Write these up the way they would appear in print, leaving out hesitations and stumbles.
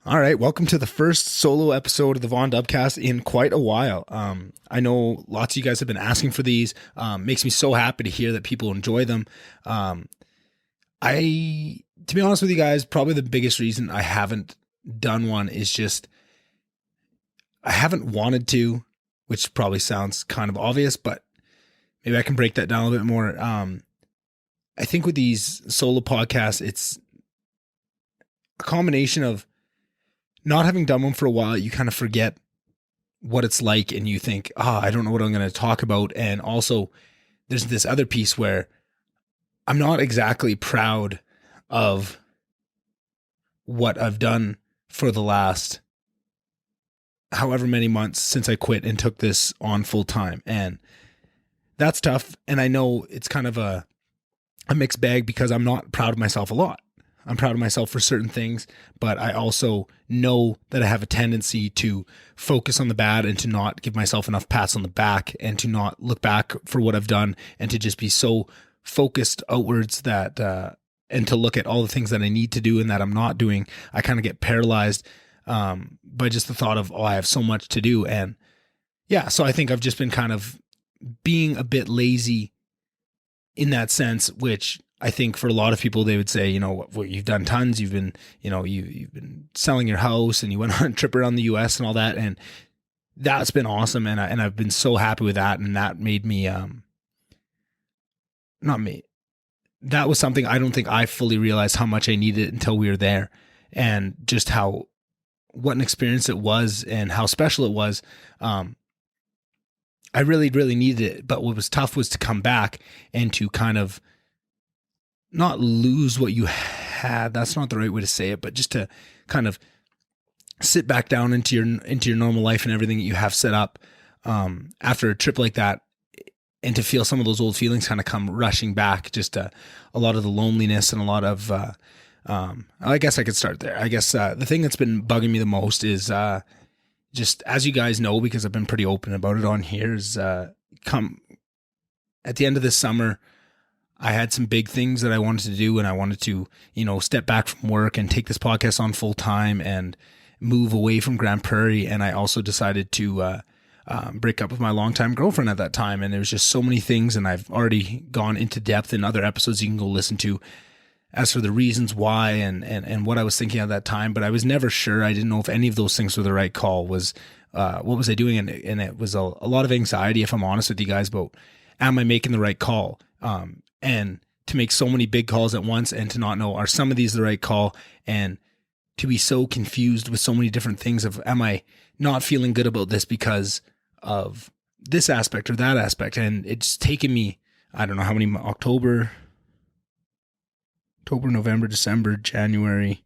All right, welcome to the first solo episode of the Von Dubcast in quite a while. I know lots of you guys have been asking for these. Makes me so happy to hear that people enjoy them. To be honest with you guys, probably the biggest reason I haven't done one is just I haven't wanted to, which probably sounds kind of obvious, but maybe I can break that down a little bit more. I think with these solo podcasts, it's a combination of not having done one for a while. You kind of forget what it's like and you think, I don't know what I'm going to talk about. And also there's this other piece where I'm not exactly proud of what I've done for the last however many months since I quit and took this on full time. And that's tough. And I know it's kind of a mixed bag because I'm not proud of myself a lot. I'm proud of myself for certain things, but I also know that I have a tendency to focus on the bad and to not give myself enough pats on the back and to not look back for what I've done and to just be so focused outwards that, and to look at all the things that I need to do and that I'm not doing. I kind of get paralyzed by just the thought of, I have so much to do. And yeah, so I think I've just been kind of being a bit lazy in that sense, which I think for a lot of people, they would say, you've done tons. You've been, you've been selling your house and you went on a trip around the US and all that. And that's been awesome. And I've been so happy with that. And that made me, that was something I don't think I fully realized how much I needed until we were there, and just what an experience it was and how special it was. I really, really needed it. But what was tough was to come back and to kind of not lose what you had. That's not the right way to say it, but just to kind of sit back down into your normal life and everything that you have set up after a trip like that, and to feel some of those old feelings kind of come rushing back. Just a lot of the loneliness and a lot of I guess I could start there. I guess the thing that's been bugging me the most is just, as you guys know, because I've been pretty open about it on here, is come at the end of this summer, I had some big things that I wanted to do, and I wanted to, step back from work and take this podcast on full time and move away from Grand Prairie. And I also decided to break up with my longtime girlfriend at that time. And there was just so many things, and I've already gone into depth in other episodes you can go listen to as for the reasons why and what I was thinking at that time. But I was never sure. I didn't know if any of those things were the right call. What was I doing? And it was a lot of anxiety, if I'm honest with you guys, about am I making the right call? And to make so many big calls at once and to not know, are some of these the right call? And to be so confused with so many different things of, am I not feeling good about this because of this aspect or that aspect? And it's taken me, I don't know how many, October, November, December, January.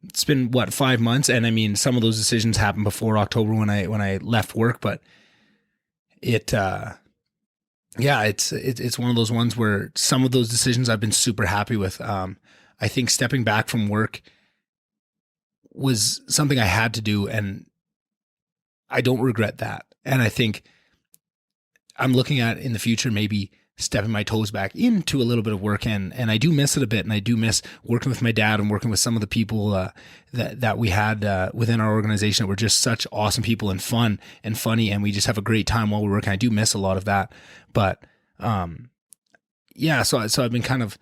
It's been 5 months. And I mean, some of those decisions happened before October when I left work, but it's one of those ones where some of those decisions I've been super happy with. I think stepping back from work was something I had to do, and I don't regret that. And I think I'm looking at in the future, maybe stepping my toes back into a little bit of work. And I do miss it a bit. And I do miss working with my dad and working with some of the people that we had within our organization that were just such awesome people and fun and funny. And we just have a great time while we're working. I do miss a lot of that. But so I've been kind of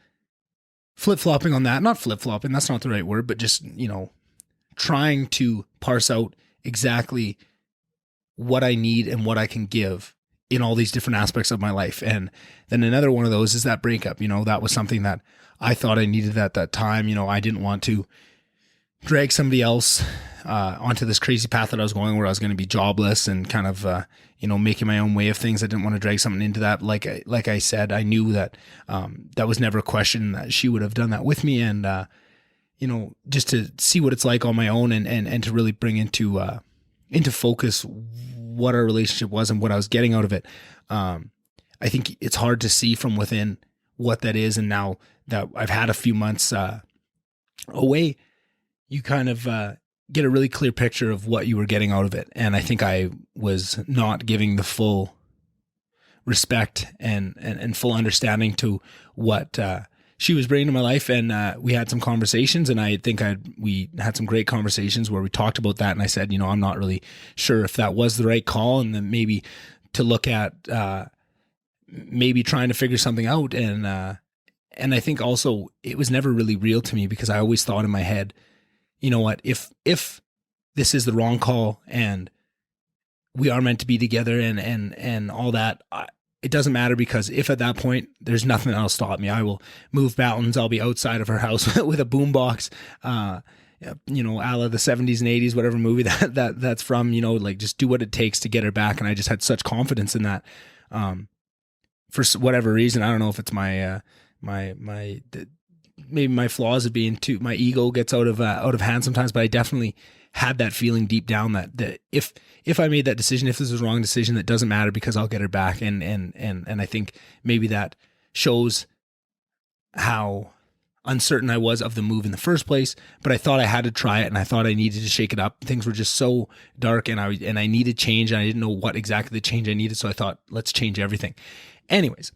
flip-flopping on that. Not flip-flopping, that's not the right word, but just, trying to parse out exactly what I need and what I can give in all these different aspects of my life. And then another one of those is that breakup. That was something that I thought I needed at that time. I didn't want to drag somebody else onto this crazy path that I was going, where I was going to be jobless and kind of, making my own way of things. I didn't want to drag something into that. Like I said, I knew that that was never a question that she would have done that with me. And, just to see what it's like on my own and to really bring into focus what our relationship was and what I was getting out of it. I think it's hard to see from within what that is. And now that I've had a few months away, you kind of get a really clear picture of what you were getting out of it. And I think I was not giving the full respect and full understanding to what she was bringing to my life, and we had some conversations, and I think we had some great conversations where we talked about that. And I said, I'm not really sure if that was the right call, and then maybe to look at maybe trying to figure something out. And I think also it was never really real to me, because I always thought in my head, you know what, if this is the wrong call and we are meant to be together and all that, it doesn't matter, because if at that point there's nothing that'll stop me, I will move mountains. I'll be outside of her house with a boombox, a la the 70s and 80s, whatever movie that's from, like just do what it takes to get her back. And I just had such confidence in that. For whatever reason, I don't know if it's my maybe my flaws of being my ego gets out of hand sometimes, but I definitely had that feeling deep down that if I made that decision, if this was a wrong decision, that doesn't matter, because I'll get her back. And I think maybe that shows how uncertain I was of the move in the first place, but I thought I had to try it, and I thought I needed to shake it up. Things were just so dark, and I needed change, and I didn't know what exactly the change I needed. So I thought, let's change everything. Anyways,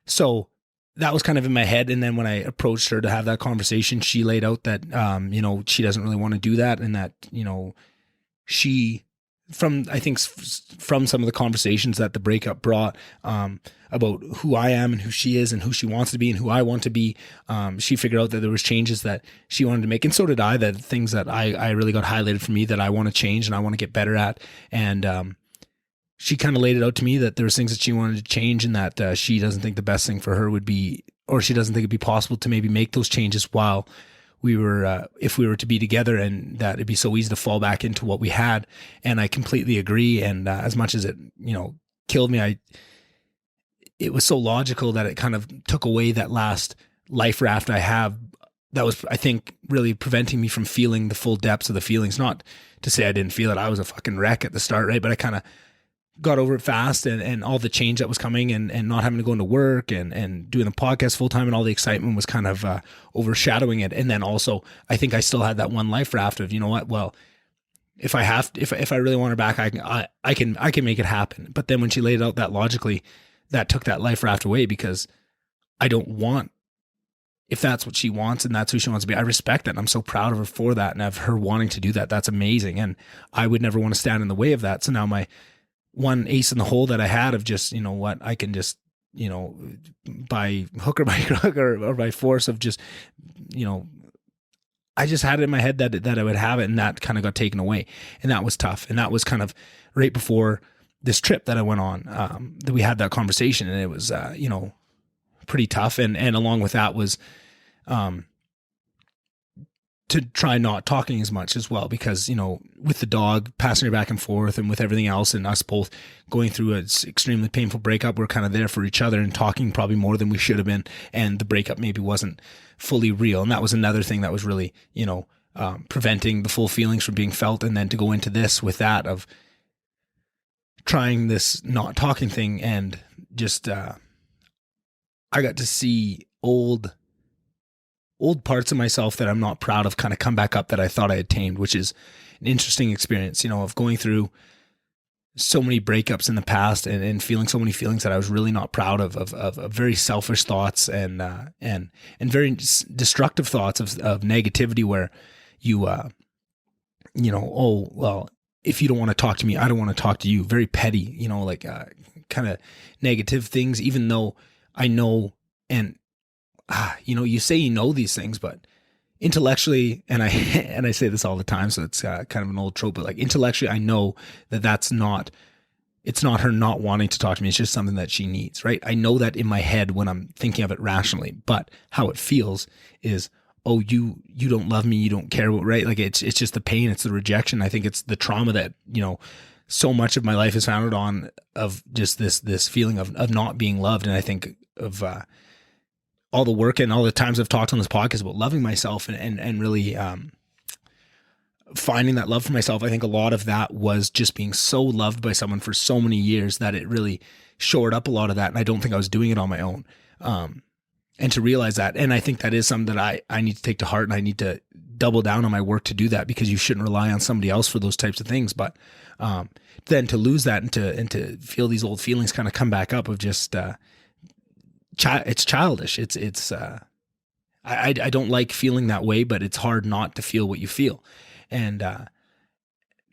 so that was kind of in my head. And then when I approached her to have that conversation, she laid out that, she doesn't really want to do that. And that, she, from some of the conversations that the breakup brought, about who I am and who she is and who she wants to be and who I want to be, she figured out that there was changes that she wanted to make. And so did I, that things that I really got highlighted for me that I want to change and I want to get better at. And, she kind of laid it out to me that there was things that she wanted to change, and that she doesn't think the best thing for her would be, or she doesn't think it'd be possible to maybe make those changes while we were, if we were to be together, and that it'd be so easy to fall back into what we had. And I completely agree. And as much as it, killed me, it was so logical that it kind of took away that last life raft I have. That was, I think, really preventing me from feeling the full depths of the feelings. Not to say I didn't feel it. I was a fucking wreck at the start, right? But I kind of got over it fast, and all the change that was coming, and not having to go into work and doing the podcast full time, and all the excitement was kind of overshadowing it. And then also, I think I still had that one life raft of, well, if I really want her back, I can make it happen. But then when she laid it out that logically, that took that life raft away, because I don't want, if that's what she wants and that's who she wants to be, I respect that. And I'm so proud of her for that. And of her wanting to do that, that's amazing. And I would never want to stand in the way of that. So now my one ace in the hole that I had of just, I can just, by hook or by crook or by force of just, I just had it in my head that I would have it, and that kind of got taken away. And that was tough. And that was kind of right before this trip that I went on, that we had that conversation, and it was, pretty tough. And along with that was, to try not talking as much as well, because, with the dog passing her back and forth, and with everything else, and us both going through an extremely painful breakup, we're kind of there for each other and talking probably more than we should have been. And the breakup maybe wasn't fully real. And that was another thing that was really, preventing the full feelings from being felt. And then to go into this with that of trying this not talking thing, and just, I got to see old parts of myself that I'm not proud of kind of come back up, that I thought I had tamed, which is an interesting experience, of going through so many breakups in the past, and feeling so many feelings that I was really not proud of very selfish thoughts, and very destructive thoughts of negativity, where you, oh, well, if you don't want to talk to me, I don't want to talk to you. Very petty, kind of negative things, even though I know, and you say these things, but intellectually, and I say this all the time, so it's kind of an old trope, but like intellectually, I know that it's not her not wanting to talk to me. It's just something that she needs, right? I know that in my head when I'm thinking of it rationally, but how it feels is, oh, you don't love me, you don't care, right? Like it's just the pain, it's the rejection. I think it's the trauma that, so much of my life is founded on, of just this feeling of not being loved. And I think of, all the work and all the times I've talked on this podcast about loving myself and really finding that love for myself. I think a lot of that was just being so loved by someone for so many years that it really shored up a lot of that. And I don't think I was doing it on my own. And to realize that, and I think that is something that I need to take to heart, and I need to double down on my work to do that, because you shouldn't rely on somebody else for those types of things. But then to lose that and to feel these old feelings kind of come back up of just, it's childish. It's I don't like feeling that way, but it's hard not to feel what you feel. And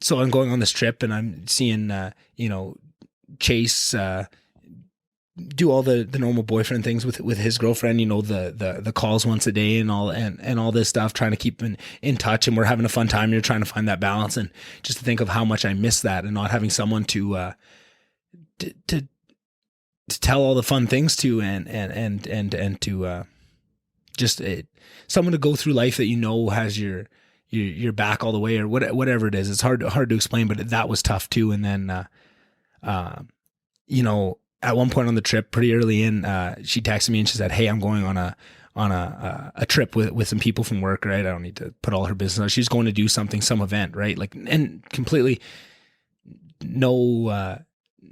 so I'm going on this trip and I'm seeing, Chase do all the normal boyfriend things with his girlfriend, the calls once a day and all this stuff, trying to keep in touch, and we're having a fun time. You're trying to find that balance, and just to think of how much I miss that, and not having someone to tell all the fun things to, and to just someone to go through life that has your back all the way, or whatever it is. It's hard to explain, but that was tough too. And then at one point on the trip, pretty early in, she texted me and she said, "Hey, I'm going on a trip with some people from work, right? I don't need to put all her business on. She's going to do some event, right? Like, and completely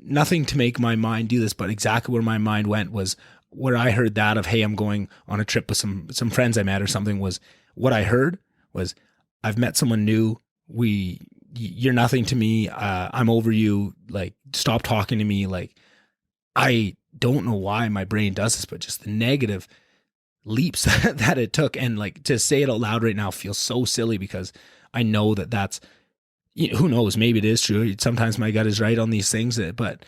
nothing to make my mind do this, but exactly where my mind went was where I heard that of, hey, I'm going on a trip with some friends I met or something, was what I heard was, I've met someone new. You're nothing to me. I'm over you. Like, stop talking to me. Like, I don't know why my brain does this, but just the negative leaps that it took. And like, to say it out loud right now feels so silly, because I know that's, who knows, maybe it is true. Sometimes my gut is right on these things, but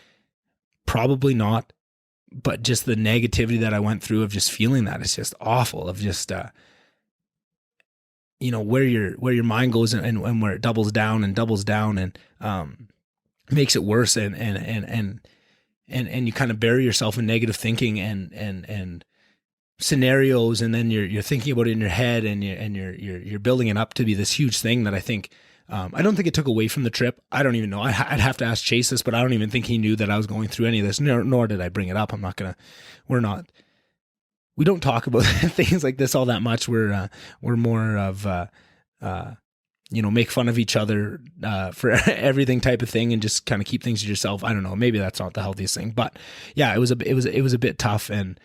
probably not. But just the negativity that I went through of just feeling that, it's just awful, of just, where your mind goes and where it doubles down and makes it worse, and you kind of bury yourself in negative thinking and scenarios, and then you're thinking about it in your head, and you're building it up to be this huge thing that I think, I don't think it took away from the trip. I don't even know. I'd have to ask Chase this, but I don't even think he knew that I was going through any of this, nor did I bring it up. We don't talk about things like this all that much. We're more of, make fun of each other for everything type of thing, and just kind of keep things to yourself. I don't know. Maybe that's not the healthiest thing, but yeah, it was a bit tough, and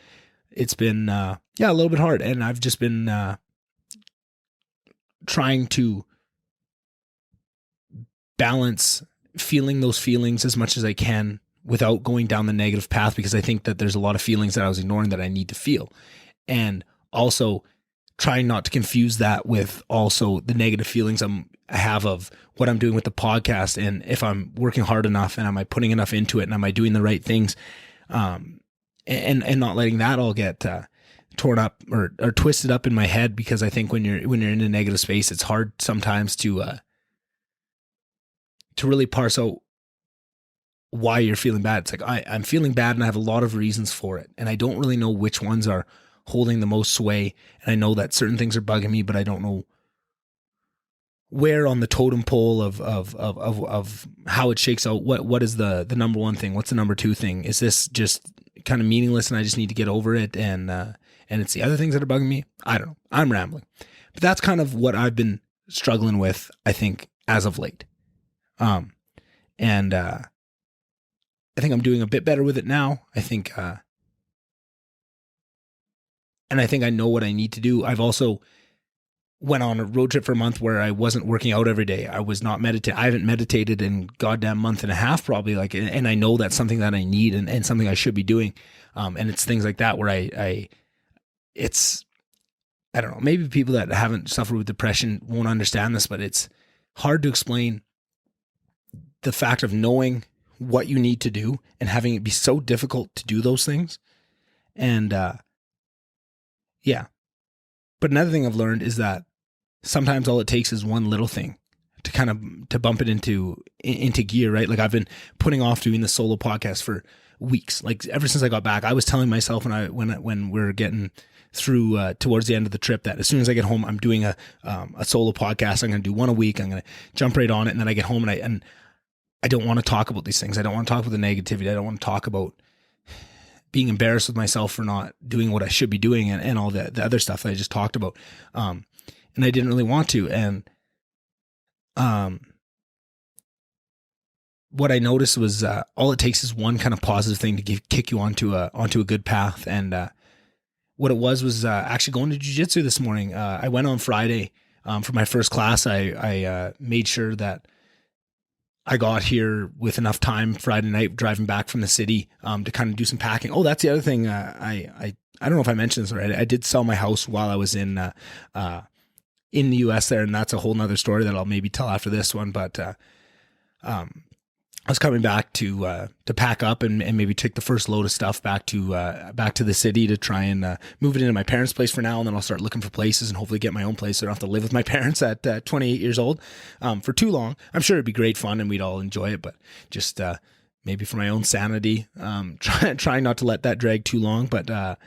it's been a little bit hard. And I've just been trying to balance feeling those feelings as much as I can without going down the negative path, because I think that there's a lot of feelings that I was ignoring that I need to feel. And also trying not to confuse that with also the negative feelings I have of what I'm doing with the podcast, and if I'm working hard enough, and am I putting enough into it, and am I doing the right things, and not letting that all get torn up or twisted up in my head, because I think when you're in a negative space, it's hard sometimes to really parse out why you're feeling bad. It's like, I'm feeling bad, and I have a lot of reasons for it, and I don't really know which ones are holding the most sway. And I know that certain things are bugging me, but I don't know where on the totem pole of how it shakes out. What is the number one thing? What's the number two thing? Is this just kind of meaningless and I just need to get over it, and it's the other things that are bugging me? I don't know. I'm rambling, but that's kind of what I've been struggling with, I think, as of late. And I think I'm doing a bit better with it now. I think, and I think I know what I need to do. I've also went on a road trip for a month where I wasn't working out every day. I was not meditating. I haven't meditated in goddamn month and a half, probably, and I know that's something that I need, and something I should be doing. And it's things like that where I don't know, maybe people that haven't suffered with depression won't understand this, but it's hard to explain the fact of knowing what you need to do and having it be so difficult to do those things. And, yeah. But another thing I've learned is that sometimes all it takes is one little thing to bump it into gear, right? Like, I've been putting off doing the solo podcast for weeks. Like, ever since I got back, I was telling myself when we're getting through towards the end of the trip, that as soon as I get home, I'm doing a solo podcast. I'm going to do one a week. I'm going to jump right on it. And then I get home and I don't want to talk about these things. I don't want to talk about the negativity. I don't want to talk about being embarrassed with myself for not doing what I should be doing, and all the other stuff that I just talked about. And I didn't really want to. And what I noticed was all it takes is one kind of positive thing to kick you onto a good path. And what it was actually going to jiu-jitsu this morning. I went on Friday for my first class. I made sure that I got here with enough time Friday night driving back from the city to kind of do some packing. Oh, that's the other thing I I don't know if I mentioned this already. I did sell my house while I was in the US there, and that's a whole nother story that I'll maybe tell after this one. But I was coming back to pack up and maybe take the first load of stuff back to the city to try and move it into my parents' place for now, and then I'll start looking for places and hopefully get my own place so I don't have to live with my parents at 28 years old for too long. I'm sure it'd be great fun and we'd all enjoy it, but just maybe for my own sanity, trying not to let that drag too long. But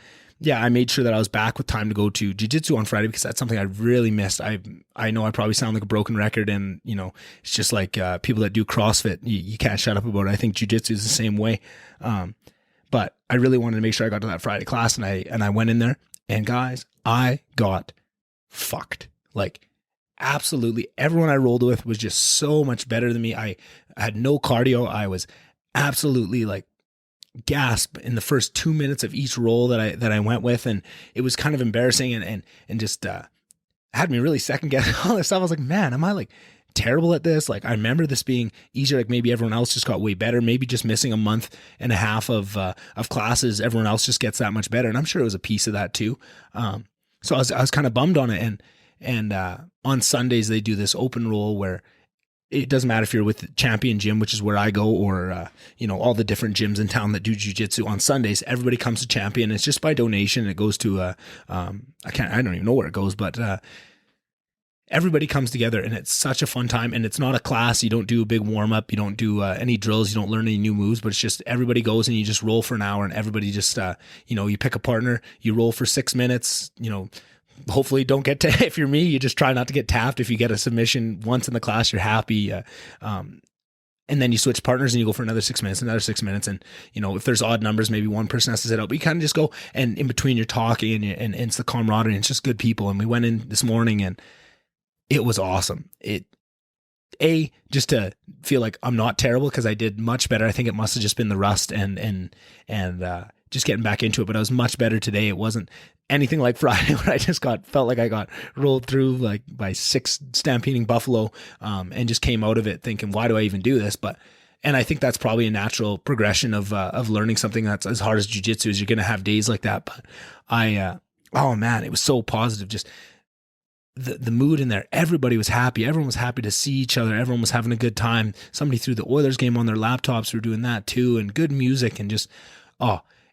yeah, I made sure that I was back with time to go to jiu-jitsu on Friday because that's something I really missed. I know I probably sound like a broken record, and it's just like people that do CrossFit, you can't shut up about it. I think jiu-jitsu is the same way. But I really wanted to make sure I got to that Friday class, and I went in there, and guys, I got fucked. Like, absolutely everyone I rolled with was just so much better than me. I had no cardio. I was absolutely like gasp in the first 2 minutes of each roll that I went with, and it was kind of embarrassing and just had me really second guessing all this stuff. I was like, man, am I like terrible at this? Like, I remember this being easier. Like maybe everyone else just got way better. Maybe just missing a month and a half of classes, everyone else just gets that much better. And I'm sure it was a piece of that too. So I was kind of bummed on it. And on Sundays they do this open roll where it doesn't matter if you're with the Champion Gym, which is where I go, or, all the different gyms in town that do jiu-jitsu on Sundays. Everybody comes to Champion. It's just by donation. It goes to, I don't even know where it goes, but, everybody comes together and it's such a fun time. And it's not a class. You don't do a big warm up. You don't do any drills. You don't learn any new moves, but it's just everybody goes and you just roll for an hour, and everybody just, you pick a partner, you roll for 6 minutes, hopefully don't get to, if you're me, you just try not to get tapped. If you get a submission once in the class, you're happy. And then you switch partners and you go for another 6 minutes, another 6 minutes. And, if there's odd numbers, maybe one person has to sit out, but you kind of just go, and in between you're talking and it's the camaraderie, and it's just good people. And we went in this morning and it was awesome. Just to feel like I'm not terrible because I did much better. I think it must've just been the rust and just getting back into it, but I was much better today. It wasn't anything like Friday where I just felt like I got rolled through like by 6 stampeding buffalo, and just came out of it thinking, why do I even do this? And I think that's probably a natural progression of learning something that's as hard as jiu-jitsu. Is you're going to have days like that. But oh man, it was so positive. Just the mood in there, everybody was happy. Everyone was happy to see each other. Everyone was having a good time. Somebody threw the Oilers game on their laptops. We were doing that too, and good music, and just,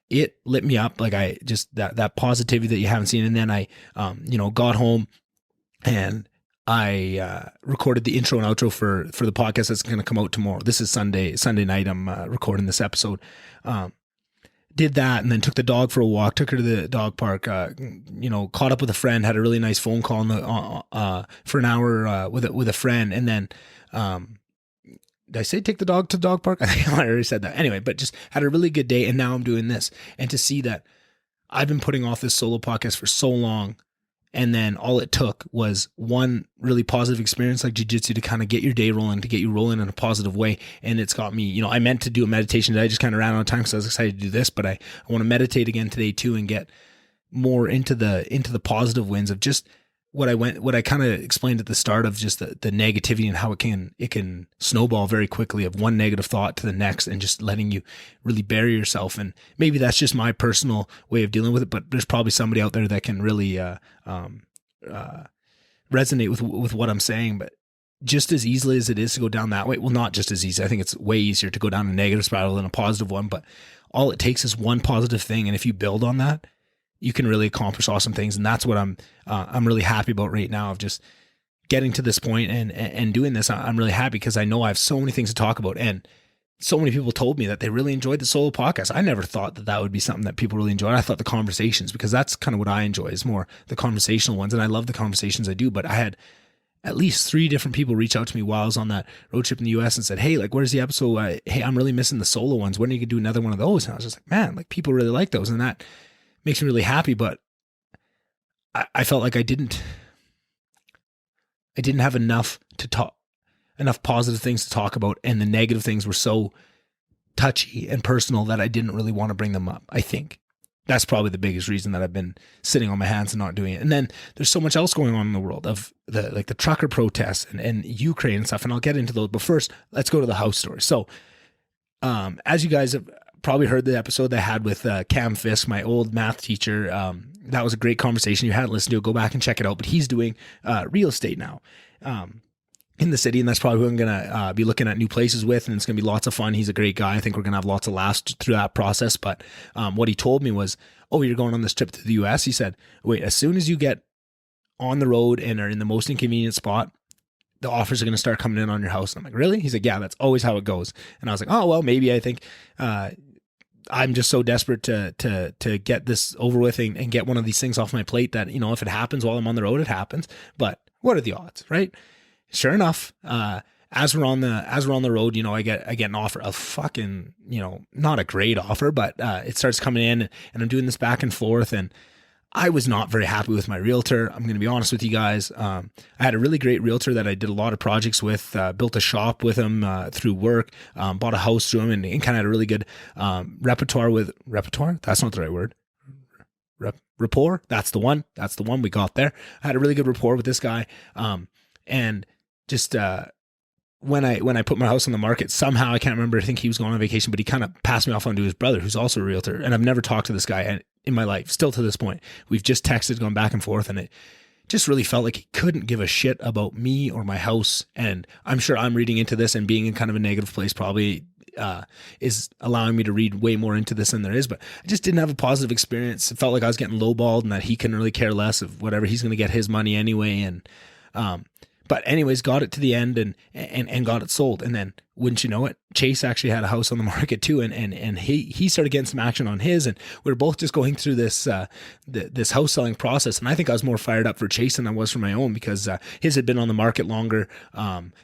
it lit me up. Like I just, that positivity that you haven't seen. And then I, got home and I recorded the intro and outro for the podcast that's going to come out tomorrow. This is Sunday night. I'm recording this episode. Did that, and then took the dog for a walk, took her to the dog park, caught up with a friend, had a really nice phone call for an hour with a friend. And then, did I say take the dog to the dog park? I think I already said that. Anyway, but just had a really good day, and now I'm doing this. And to see that I've been putting off this solo podcast for so long, and then all it took was one really positive experience like jiu-jitsu to kind of get your day rolling, to get you rolling in a positive way. And it's got me, I meant to do a meditation today. I just kind of ran out of time because I was excited to do this, but I want to meditate again today too, and get more into the positive wins of just what I kind of explained at the start of just the negativity and how it can snowball very quickly of one negative thought to the next, and just letting you really bury yourself. And maybe that's just my personal way of dealing with it, but there's probably somebody out there that can really resonate with what I'm saying. But just as easily as it is to go down that way, well, not just as easy. I think it's way easier to go down a negative spiral than a positive one, but all it takes is one positive thing. And if you build on that, you can really accomplish awesome things. And that's what I'm really happy about right now, of just getting to this point and doing this. I'm really happy because I know I have so many things to talk about. And so many people told me that they really enjoyed the solo podcast. I never thought that would be something that people really enjoyed. I thought the conversations, because that's kind of what I enjoy, is more the conversational ones. And I love the conversations I do, but I had at least 3 different people reach out to me while I was on that road trip in the US and said, hey, like, where's the episode? Hey, I'm really missing the solo ones. When are you going to do another one of those? And I was just like, man, like, people really like those. And that makes me really happy. But I felt like I didn't have enough positive things to talk about. And the negative things were so touchy and personal that I didn't really want to bring them up. I think that's probably the biggest reason that I've been sitting on my hands and not doing it. And then there's so much else going on in the world of the trucker protests and Ukraine and stuff. And I'll get into those, but first let's go to the house story. So, as you guys have probably heard the episode that I had with Cam Fisk, my old math teacher. That was a great conversation. You hadn't listened to it, go back and check it out. But he's doing real estate now in the city, and that's probably who I'm going to be looking at new places with, and it's going to be lots of fun. He's a great guy. I think we're going to have lots of laughs through that process. But what he told me was, oh, you're going on this trip to the US? He said, wait, as soon as you get on the road and are in the most inconvenient spot, the offers are going to start coming in on your house. And I'm like, really? He's like, yeah, that's always how it goes. And I was like, oh, well, maybe I think I'm just so desperate to get this over with and get one of these things off my plate that, if it happens while I'm on the road, it happens. But what are the odds, right? Sure enough, as we're on the road, I get an offer, a fucking, not a great offer, but it starts coming in, and I'm doing this back and forth, and I was not very happy with my realtor. I'm going to be honest with you guys. I had a really great realtor that I did a lot of projects with, built a shop with him through work, bought a house through him, and kind of had a really good repertoire. That's not the right word. Rapport. That's the one. We got there. I had a really good rapport with this guy. And just when I put my house on the market, somehow, I can't remember, I think he was going on vacation, but he kind of passed me off onto his brother, who's also a realtor. And I've never talked to this guy in my life, still to this point. We've just texted, gone back and forth, and it just really felt like he couldn't give a shit about me or my house. And I'm sure I'm reading into this, and being in kind of a negative place probably is allowing me to read way more into this than there is. But I just didn't have a positive experience. It felt like I was getting lowballed, and that he couldn't really care less of whatever. He's going to get his money anyway. And but anyways, got it to the end and got it sold. And then, wouldn't you know it, Chase actually had a house on the market too, and he started getting some action on his, and we were both just going through this this house selling process. And I think I was more fired up for Chase than I was for my own, because his had been on the market longer,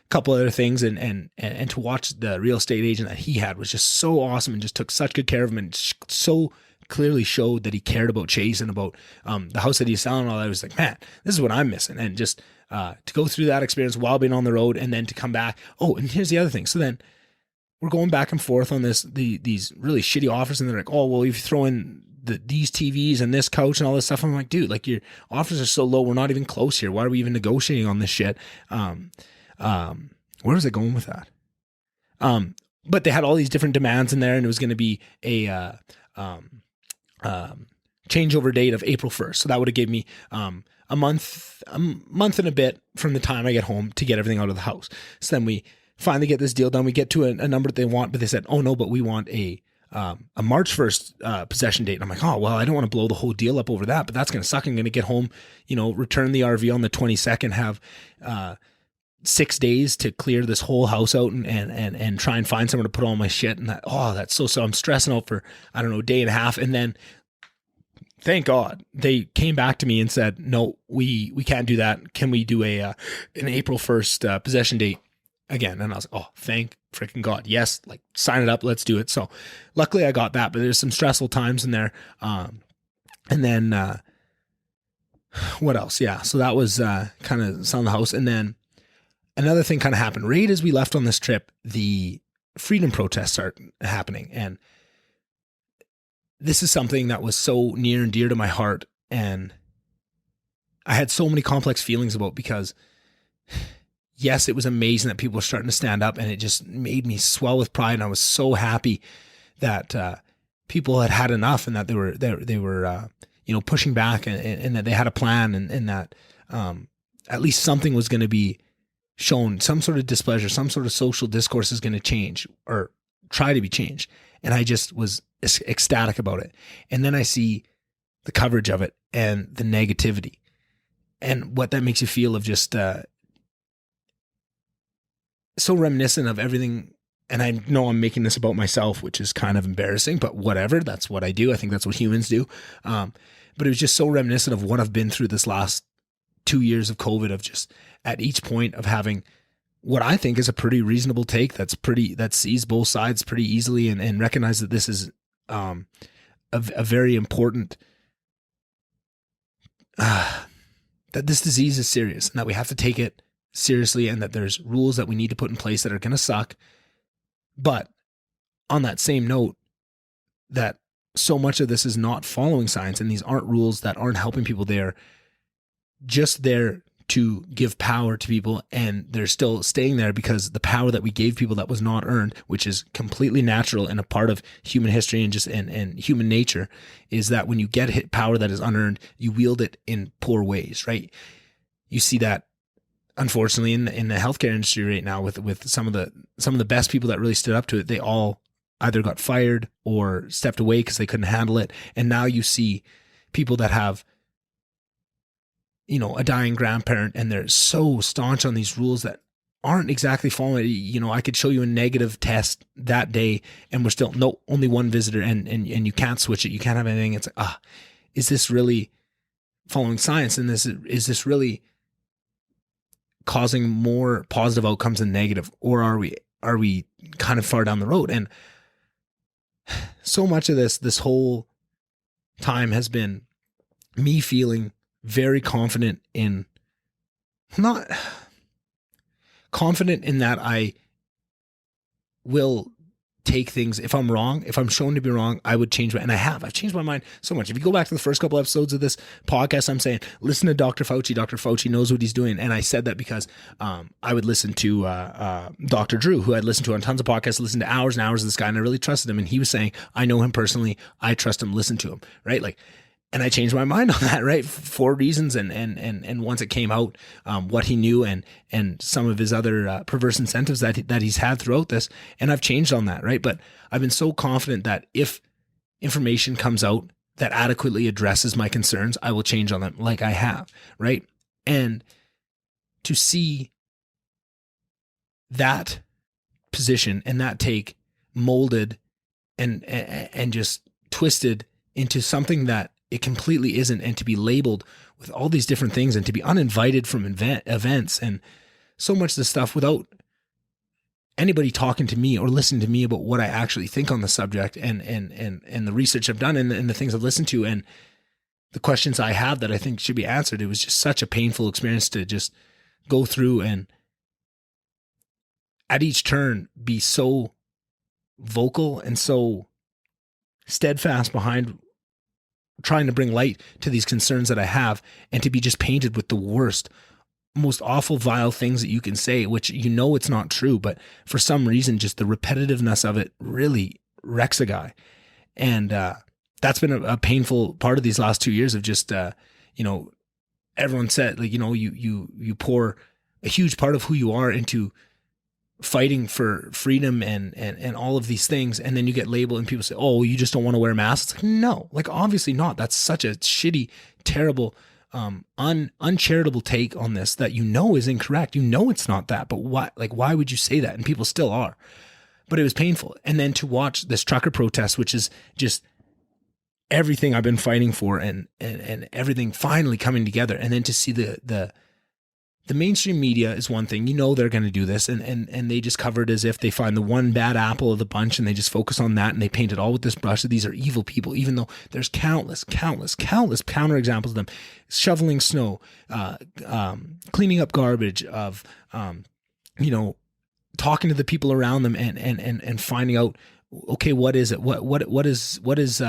couple other things, and to watch the real estate agent that he had was just so awesome, and just took such good care of him, and so clearly showed that he cared about Chase and about the house that he's selling and all that. I was like, man, this is what I'm missing. And just to go through that experience while being on the road, and then to come back. Oh, and here's the other thing. So then we're going back and forth on these really shitty offers, and they're like, oh, well, if you throw in these TVs and this couch and all this stuff, I'm like, dude, like, your offers are so low, we're not even close here. Why are we even negotiating on this shit? Where was I going with that? But they had all these different demands in there, and it was going to be a changeover date of April 1st. So that would have gave me a month and a bit from the time I get home to get everything out of the house. So then we finally get this deal done. We get to a number that they want, but they said, oh no, but we want a March 1st possession date. And I'm like, oh, well, I don't want to blow the whole deal up over that, but that's going to suck. I'm going to get home, return the RV on the 22nd, have 6 days to clear this whole house out and try and find somewhere to put all my shit. And that's so I'm stressing out for, I don't know, a day and a half. And then, thank God, they came back to me and said, no, we can't do that. Can we do an April 1st possession date again? And I was like, oh, thank freaking God. Yes. Like, sign it up. Let's do it. So luckily I got that, but there's some stressful times in there. And then, what else? Yeah. So that was kind of selling the house. And then another thing kind of happened right as we left on this trip. The freedom protests start happening, and this is something that was so near and dear to my heart, and I had so many complex feelings about, because yes, it was amazing that people were starting to stand up, and it just made me swell with pride. And I was so happy that people had had enough, and that they were pushing back, and that they had a plan, and that at least something was going to be shown, some sort of displeasure, some sort of social discourse is going to change or try to be changed. And I just was ecstatic about it. And then I see the coverage of it and the negativity, and what that makes you feel of just so reminiscent of everything. And I know I'm making this about myself, which is kind of embarrassing, but whatever, that's what I do. I think that's what humans do. But it was just so reminiscent of what I've been through this last 2 years of COVID, of just at each point of having what I think is a pretty reasonable take that sees both sides pretty easily, and recognize that this is a very important, that this disease is serious, and that we have to take it seriously, and that there's rules that we need to put in place that are going to suck. But on that same note, that so much of this is not following science, and these aren't rules that aren't helping people. They're just there to give power to people, and they're still staying there because the power that we gave people that was not earned, which is completely natural and a part of human history and just and human nature, is that when you get power that is unearned, you wield it in poor ways, right? You see that unfortunately in the healthcare industry right now with some of the best people that really stood up to it. They all either got fired or stepped away because they couldn't handle it. And now you see people that have, a dying grandparent, and they're so staunch on these rules that aren't exactly following it. I could show you a negative test that day and we're still, no, only one visitor, and you can't switch it. You can't have anything. It's like, is this really following science? And is this really causing more positive outcomes than negative? Or are we kind of far down the road? And so much of this whole time has been me feeling very confident not confident in that I will take things. If I'm wrong, if I'm shown to be wrong, I would change and I've changed my mind so much. If you go back to the first couple episodes of this podcast, I'm saying, listen to Dr. Fauci. Dr. Fauci knows what he's doing. And I said that because I would listen to Dr. Drew, who I'd listened to on tons of podcasts, listened to hours and hours of this guy, and I really trusted him. And he was saying, I know him personally. I trust him. Listen to him. Right. And I changed my mind on that, right? For reasons. And once it came out, what he knew and some of his other perverse incentives that he's had throughout this. And I've changed on that, right? But I've been so confident that if information comes out that adequately addresses my concerns, I will change on them like I have, right? And to see that position and that take molded and just twisted into something that it completely isn't, and to be labeled with all these different things and to be uninvited from events and so much of the stuff without anybody talking to me or listening to me about what I actually think on the subject and the research I've done and the things I've listened to and the questions I have that I think should be answered. It was just such a painful experience to just go through and at each turn be so vocal and so steadfast behind trying to bring light to these concerns that I have, and to be just painted with the worst, most awful, vile things that you can say, which it's not true, but for some reason, just the repetitiveness of it really wrecks a guy. And that's been a painful part of these last 2 years of just, everyone said, you pour a huge part of who you are into fighting for freedom and all of these things. And then you get labeled and people say, oh, you just don't want to wear masks. It's like, no, obviously not. That's such a shitty, terrible, uncharitable take on this that is incorrect. It's not that, but why would you say that? And people still are, but it was painful. And then to watch this trucker protest, which is just everything I've been fighting for and everything finally coming together. And then to see the mainstream media is one thing, they're going to do this and they just cover it as if they find the one bad apple of the bunch and they just focus on that and they paint it all with this brush that these are evil people, even though there's countless counterexamples of them shoveling snow, cleaning up garbage, of, talking to the people around them and finding out, okay, what is it? What is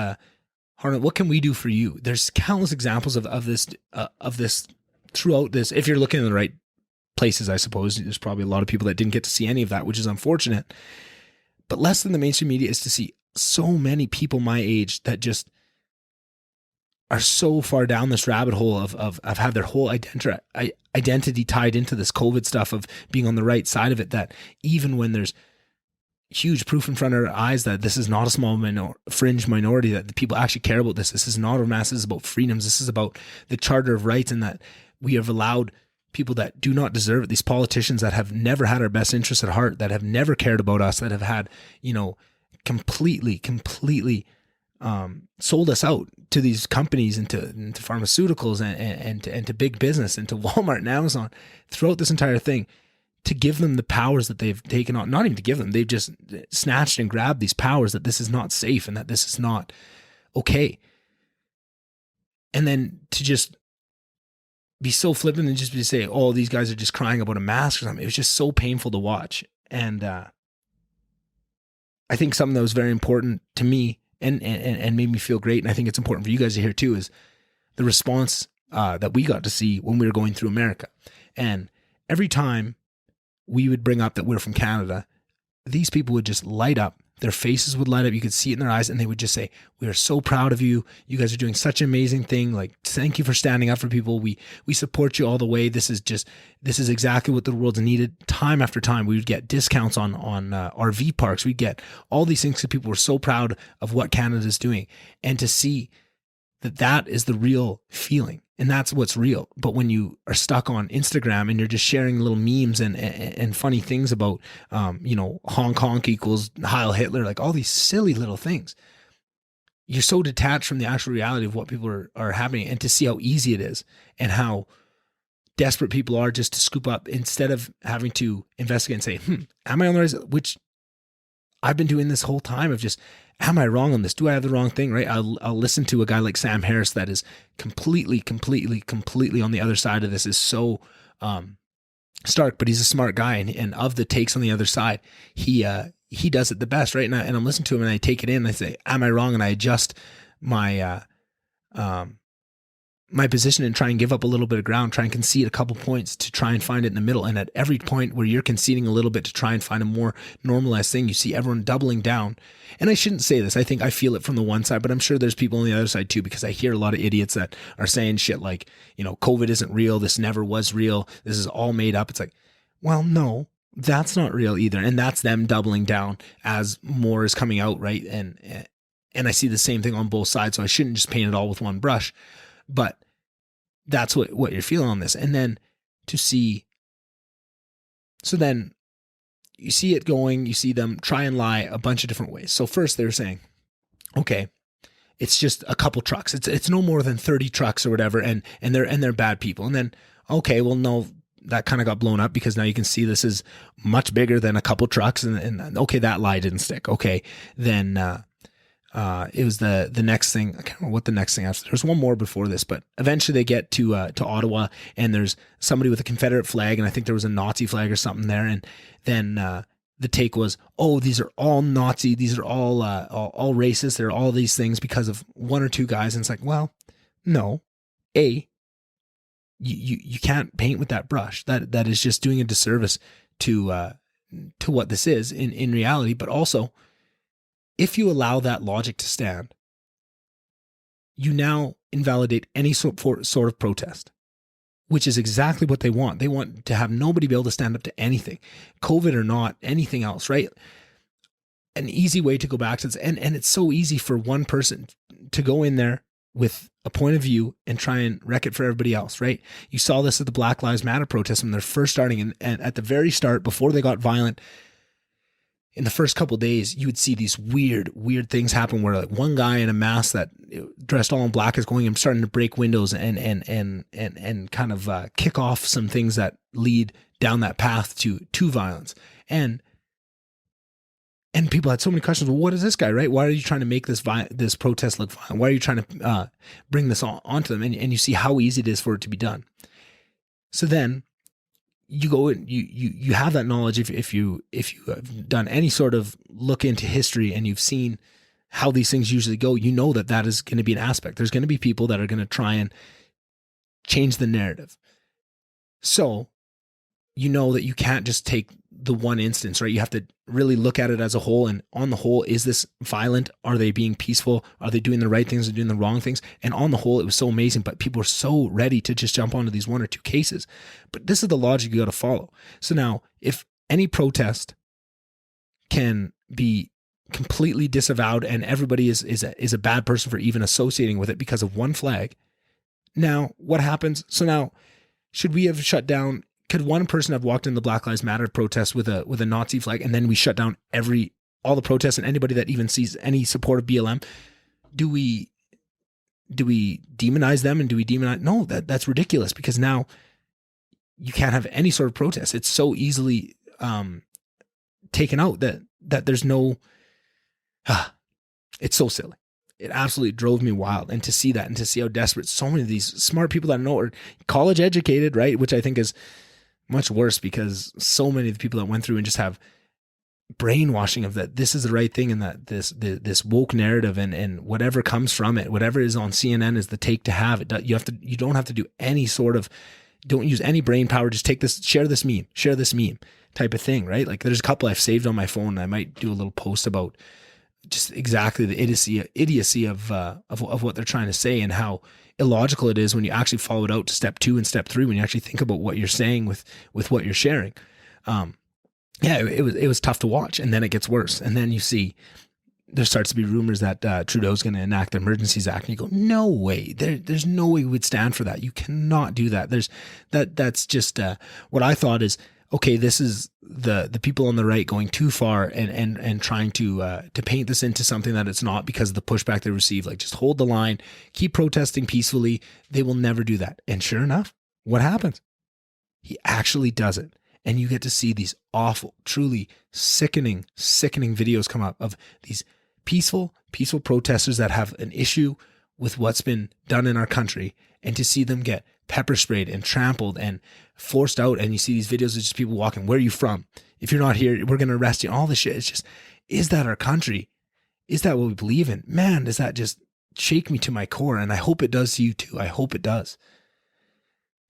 Harlan, what can we do for you? There's countless examples of this throughout this. If you're looking in the right places, I suppose there's probably a lot of people that didn't get to see any of that, which is unfortunate. But less than the mainstream media is to see so many people my age that just are so far down this rabbit hole of have their whole identity tied into this COVID stuff of being on the right side of it, that even when there's huge proof in front of our eyes that this is not a small fringe minority, that the people actually care about this. This is not a mass. This is about freedoms. This is about the Charter of Rights, and that we have allowed people that do not deserve it, these politicians that have never had our best interests at heart, that have never cared about us, that have had, completely sold us out to these companies and to pharmaceuticals and to big business and to Walmart and Amazon throughout this entire thing, to give them the powers that they've taken on, not even to give them, they've just snatched and grabbed these powers that this is not safe and that this is not okay. And then to just be so flippant and just be say, oh, these guys are just crying about a mask or something. It was just so painful to watch. And I think something that was very important to me and made me feel great, and I think it's important for you guys to hear too, is the response that we got to see when we were going through America. And every time we would bring up that we're from Canada, these people would just light up. Their faces would light up. You could see it in their eyes, and they would just say, "We are so proud of you. You guys are doing such an amazing thing. Like, thank you for standing up for people. We support you all the way. This is exactly what the world's needed." Time after time, we would get discounts on RV parks. We'd get all these things because people were so proud of what Canada's doing, and to see that is the real feeling. And that's what's real. But when you are stuck on Instagram and you're just sharing little memes and funny things about, Hong Kong equals Heil Hitler, like all these silly little things, you're so detached from the actual reality of what people are happening, and to see how easy it is and how desperate people are just to scoop up instead of having to investigate and say, am I on the right side? Which I've been doing this whole time of just, am I wrong on this? Do I have the wrong thing, right? I'll listen to a guy like Sam Harris that is completely on the other side of this, is so stark, but he's a smart guy. And of the takes on the other side, he does it the best, right? And I'm listening to him and I take it in and I say, am I wrong? And I adjust my my position and try and give up a little bit of ground, try and concede a couple points to try and find it in the middle. And at every point where you're conceding a little bit to try and find a more normalized thing, you see everyone doubling down. And I shouldn't say this. I think I feel it from the one side, but I'm sure there's people on the other side too, because I hear a lot of idiots that are saying shit like, COVID isn't real. This never was real. This is all made up. It's like, well, no, that's not real either. And that's them doubling down as more is coming out, right? And I see the same thing on both sides. So I shouldn't just paint it all with one brush. But that's what you're feeling on this. And then to see, so then you see it going, you see them try and lie a bunch of different ways. So first they're saying, okay, it's just a couple trucks. It's no more than 30 trucks or whatever. And they're bad people. And then, okay, well, no, that kind of got blown up because now you can see this is much bigger than a couple trucks. And okay, that lie didn't stick. Okay. Then, it was the next thing. I can't remember what the next thing was. There's one more before this, but eventually they get to Ottawa, and there's somebody with a Confederate flag, and I think there was a Nazi flag or something there. And then the take was, oh, these are all Nazi, these are all racist. They're all these things because of one or two guys. And it's like, well, no, you can't paint with that brush. That is just doing a disservice to what this is in reality, but also, if you allow that logic to stand, you now invalidate any sort of protest, which is exactly what they want. They want to have nobody be able to stand up to anything, COVID or not, anything else, right? An easy way to go back to this, and it's so easy for one person to go in there with a point of view and try and wreck it for everybody else, right? You saw this at the Black Lives Matter protests when they're first starting, and at the very start, before they got violent, in the first couple of days, you would see these weird things happen where like one guy in a mask that dressed all in black is going and starting to break windows and kind of kick off some things that lead down that path to violence. And people had so many questions. Well, what is this guy, right? Why are you trying to make this protest look violent? Why are you trying to bring this onto them? And you see how easy it is for it to be done. So then you go and you have that knowledge if you have done any sort of look into history and you've seen how these things usually go, you know that is going to be an aspect. There's going to be people that are going to try and change the narrative. So you know that you can't just take the one instance, right? You have to really look at it as a whole. And on the whole, is this violent? Are they being peaceful? Are they doing the right things or doing the wrong things? And on the whole, it was so amazing, but people were so ready to just jump onto these one or two cases. But this is the logic you got to follow. So now, if any protest can be completely disavowed and everybody is a bad person for even associating with it because of one flag, now what happens? So now, should we have shut down? Could one person have walked in the Black Lives Matter protest with a Nazi flag, and then we shut down all the protests and anybody that even sees any support of BLM? Do we demonize them, and do we demonize? No, that's ridiculous, because now you can't have any sort of protest. It's so easily taken out that there's no. It's so silly. It absolutely drove me wild, and to see that and to see how desperate so many of these smart people that I know are college educated, right? Which I think is much worse, because so many of the people that went through and just have brainwashing of that this is the right thing, and that this woke narrative and whatever comes from it, whatever is on CNN is the take to have it. You don't have to do any sort of, don't use any brain power. Just take this, share this meme type of thing, right? Like there's a couple I've saved on my phone, and I might do a little post about just exactly the idiocy of what they're trying to say, and how illogical it is when you actually follow it out to step 2 and step 3, when you actually think about what you're saying with what you're sharing. It was tough to watch. And then it gets worse. And then you see there starts to be rumors that Trudeau's going to enact the Emergencies Act, and you go, no way. There's no way we would stand for that. You cannot do that. That's just what I thought is, okay, this is the people on the right going too far and trying to paint this into something that it's not because of the pushback they receive. Like, just hold the line, keep protesting peacefully. They will never do that. And sure enough, what happens? He actually does it. And you get to see these awful, truly sickening videos come up of these peaceful protesters that have an issue with what's been done in our country, and to see them get pepper sprayed and trampled and forced out. And you see these videos of just people walking, where are you from? If you're not here, we're going to arrest you. All this shit. It's just, is that our country? Is that what we believe in? Man, does that just shake me to my core? And I hope it does to you too. I hope it does.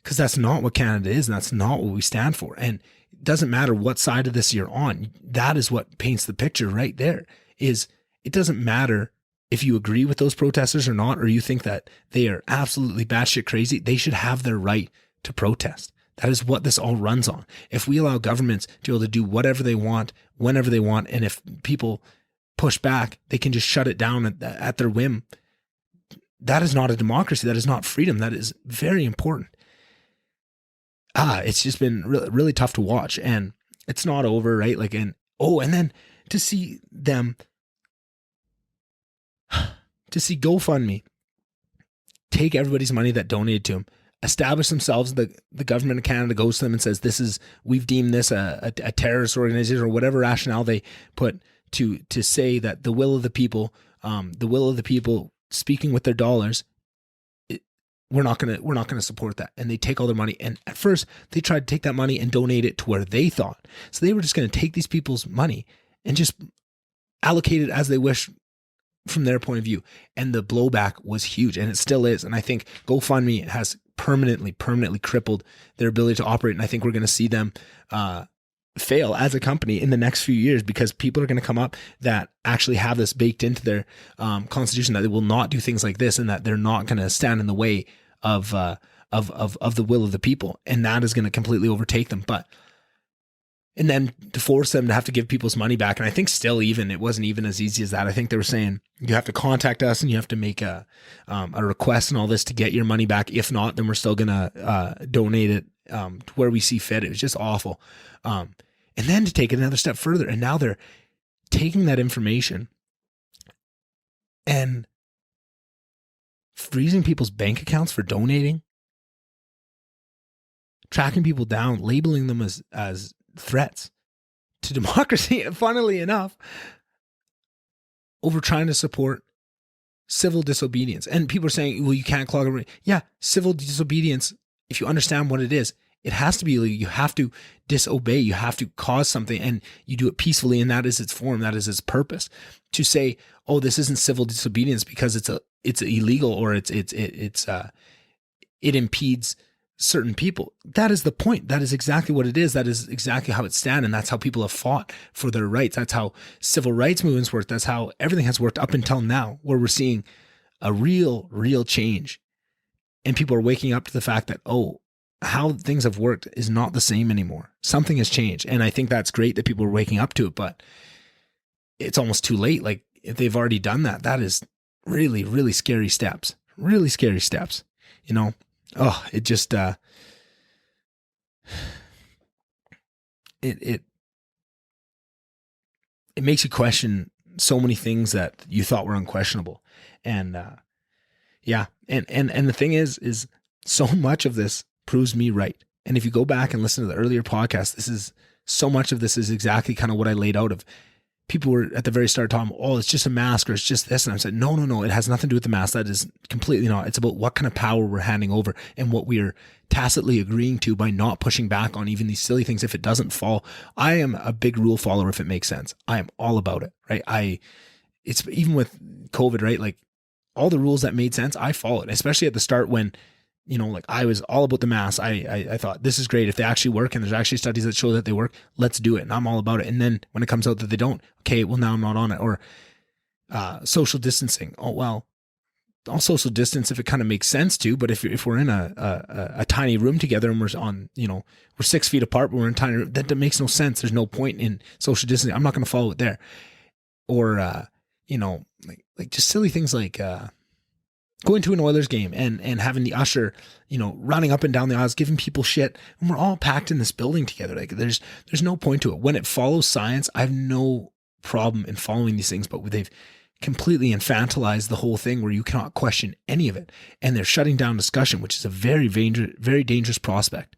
Because that's not what Canada is, and that's not what we stand for. And it doesn't matter what side of this you're on. That is what paints the picture right there. Is it doesn't matter if you agree with those protesters or not, or you think that they are absolutely batshit crazy. They should have their right to protest. That is what this all runs on. If we allow governments to be able to do whatever they want, whenever they want, and if people push back, they can just shut it down at their whim. That is not a democracy. That is not freedom. That is very important. It's just been really, really tough to watch, and it's not over, right? Like, and then to see GoFundMe take everybody's money that donated to them, establish themselves, the government of Canada goes to them and says, we've deemed this a terrorist organization, or whatever rationale they put to say that the will of the people speaking with their dollars, we're not gonna support that. And they take all their money. And at first they tried to take that money and donate it to where they thought. So they were just going to take these people's money and just allocate it as they wish from their point of view. And the blowback was huge, and it still is. And I think GoFundMe has permanently crippled their ability to operate. And I think we're going to see them fail as a company in the next few years, because people are going to come up that actually have this baked into their constitution, that they will not do things like this, and that they're not going to stand in the way of the will of the people. And that is going to completely overtake them. And then to force them to have to give people's money back. And I think still it wasn't even as easy as that. I think they were saying you have to contact us and you have to make a request and all this to get your money back. If not, then we're still going to donate it to where we see fit. It was just awful. And then to take it another step further. And now they're taking that information and freezing people's bank accounts for donating, tracking people down, labeling them as threats to democracy, funnily enough, over trying to support civil disobedience. And people are saying, well, you can't clog a... Yeah, civil disobedience, if you understand what it is, it has to be illegal. You have to disobey. You have to cause something, and you do it peacefully, and that is its form. That is its purpose. To say, oh, this isn't civil disobedience because it's illegal, or it impedes certain people. That is the point. That is exactly what it is. That is exactly how it stands, and that's how people have fought for their rights. That's how civil rights movements work. That's how everything has worked up until now, where we're seeing a real change, and people are waking up to the fact that, oh, how things have worked is not the same anymore. Something has changed. And I think that's great that people are waking up to it, but it's almost too late. Like, if they've already done that, that is really, really scary steps. Really scary steps. You know, it just, it makes you question so many things that you thought were unquestionable. And, yeah. And the thing is so much of this proves me right. And if you go back and listen to the earlier podcast, so much of this is exactly kind of what I laid out of people were at the very start talking, oh, it's just a mask or it's just this. And I said, no, it has nothing to do with the mask. That is completely not. It's about what kind of power we're handing over and what we are tacitly agreeing to by not pushing back on even these silly things. If it doesn't fall, I am a big rule follower if it makes sense. I am all about it, right? It's even with COVID, right? Like all the rules that made sense, I followed, especially at the start when, like I was all about the mask. I thought this is great. If they actually work and there's actually studies that show that they work, let's do it. And I'm all about it. And then when it comes out that they don't, okay, well now I'm not on it. Or social distancing. Oh, well, I'll social distance if it kind of makes sense to, but if we're in a tiny room together and we're on, we're 6 feet apart, but we're in a tiny room, that makes no sense. There's no point in social distancing. I'm not going to follow it there. Or, like just silly things like, going to an Oilers game and having the usher, running up and down the aisles, giving people shit. And we're all packed in this building together. Like there's no point to it. When it follows science, I have no problem in following these things, but they've completely infantilized the whole thing where you cannot question any of it. And they're shutting down discussion, which is a very dangerous prospect.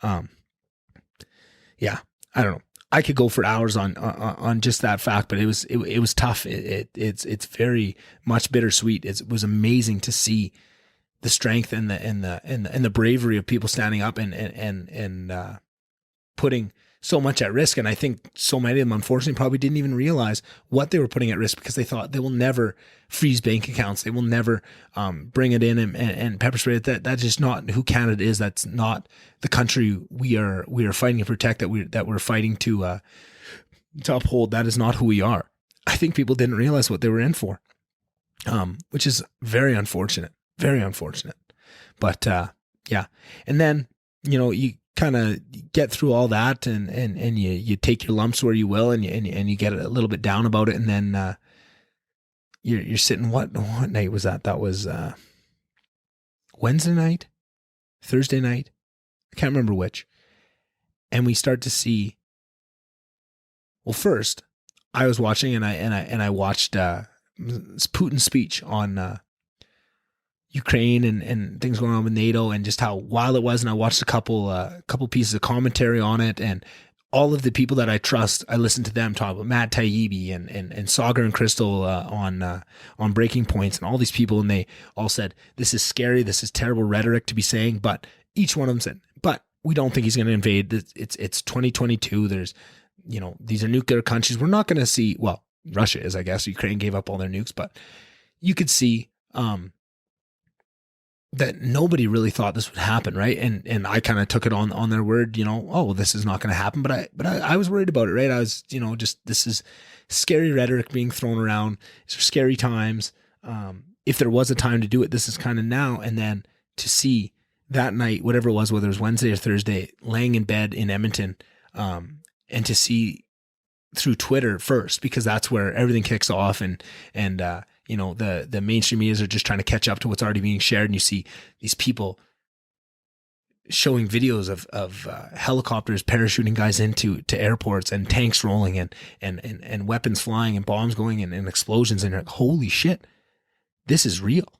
Yeah, I don't know. I could go for hours on just that fact, but it was tough. It's very much bittersweet. It was amazing to see the strength and the bravery of people standing up and putting so much at risk. And I think so many of them, unfortunately, probably didn't even realize what they were putting at risk because they thought they will never freeze bank accounts. They will never bring it in and pepper spray it. That's just not who Canada is. That's not the country we are fighting to protect, that we're fighting to uphold. That is not who we are. I think people didn't realize what they were in for, which is very unfortunate. But yeah. And then, you kind of get through all that and you take your lumps where you will and you get a little bit down about it. And then you're sitting, what night was that? That was Wednesday night, Thursday night. I can't remember which. And we start to see, well, first I was watching and I watched Putin's speech on Ukraine and things going on with NATO and just how wild it was. And I watched a couple pieces of commentary on it, and all of the people that I trust, I listened to them talk about Matt Taibbi and Sagar and Crystal on Breaking Points and all these people. And they all said, this is scary. This is terrible rhetoric to be saying, but each one of them said, but we don't think he's going to invade. It's 2022. There's, these are nuclear countries. We're not going to see, well, Russia is, I guess. Ukraine gave up all their nukes, but you could see, that nobody really thought this would happen, right? And I kind of took it on their word, oh, this is not going to happen. But I was worried about it, right? I was, just this is scary rhetoric being thrown around. These are scary times. If there was a time to do it, this is kind of now. And then to see that night, whatever it was, whether it was Wednesday or Thursday, laying in bed in Edmonton, and to see through Twitter first, because that's where everything kicks off, and the mainstream medias are just trying to catch up to what's already being shared. And you see these people showing videos of helicopters parachuting guys into airports and tanks rolling and weapons flying and bombs going and explosions. And you're like, holy shit, this is real,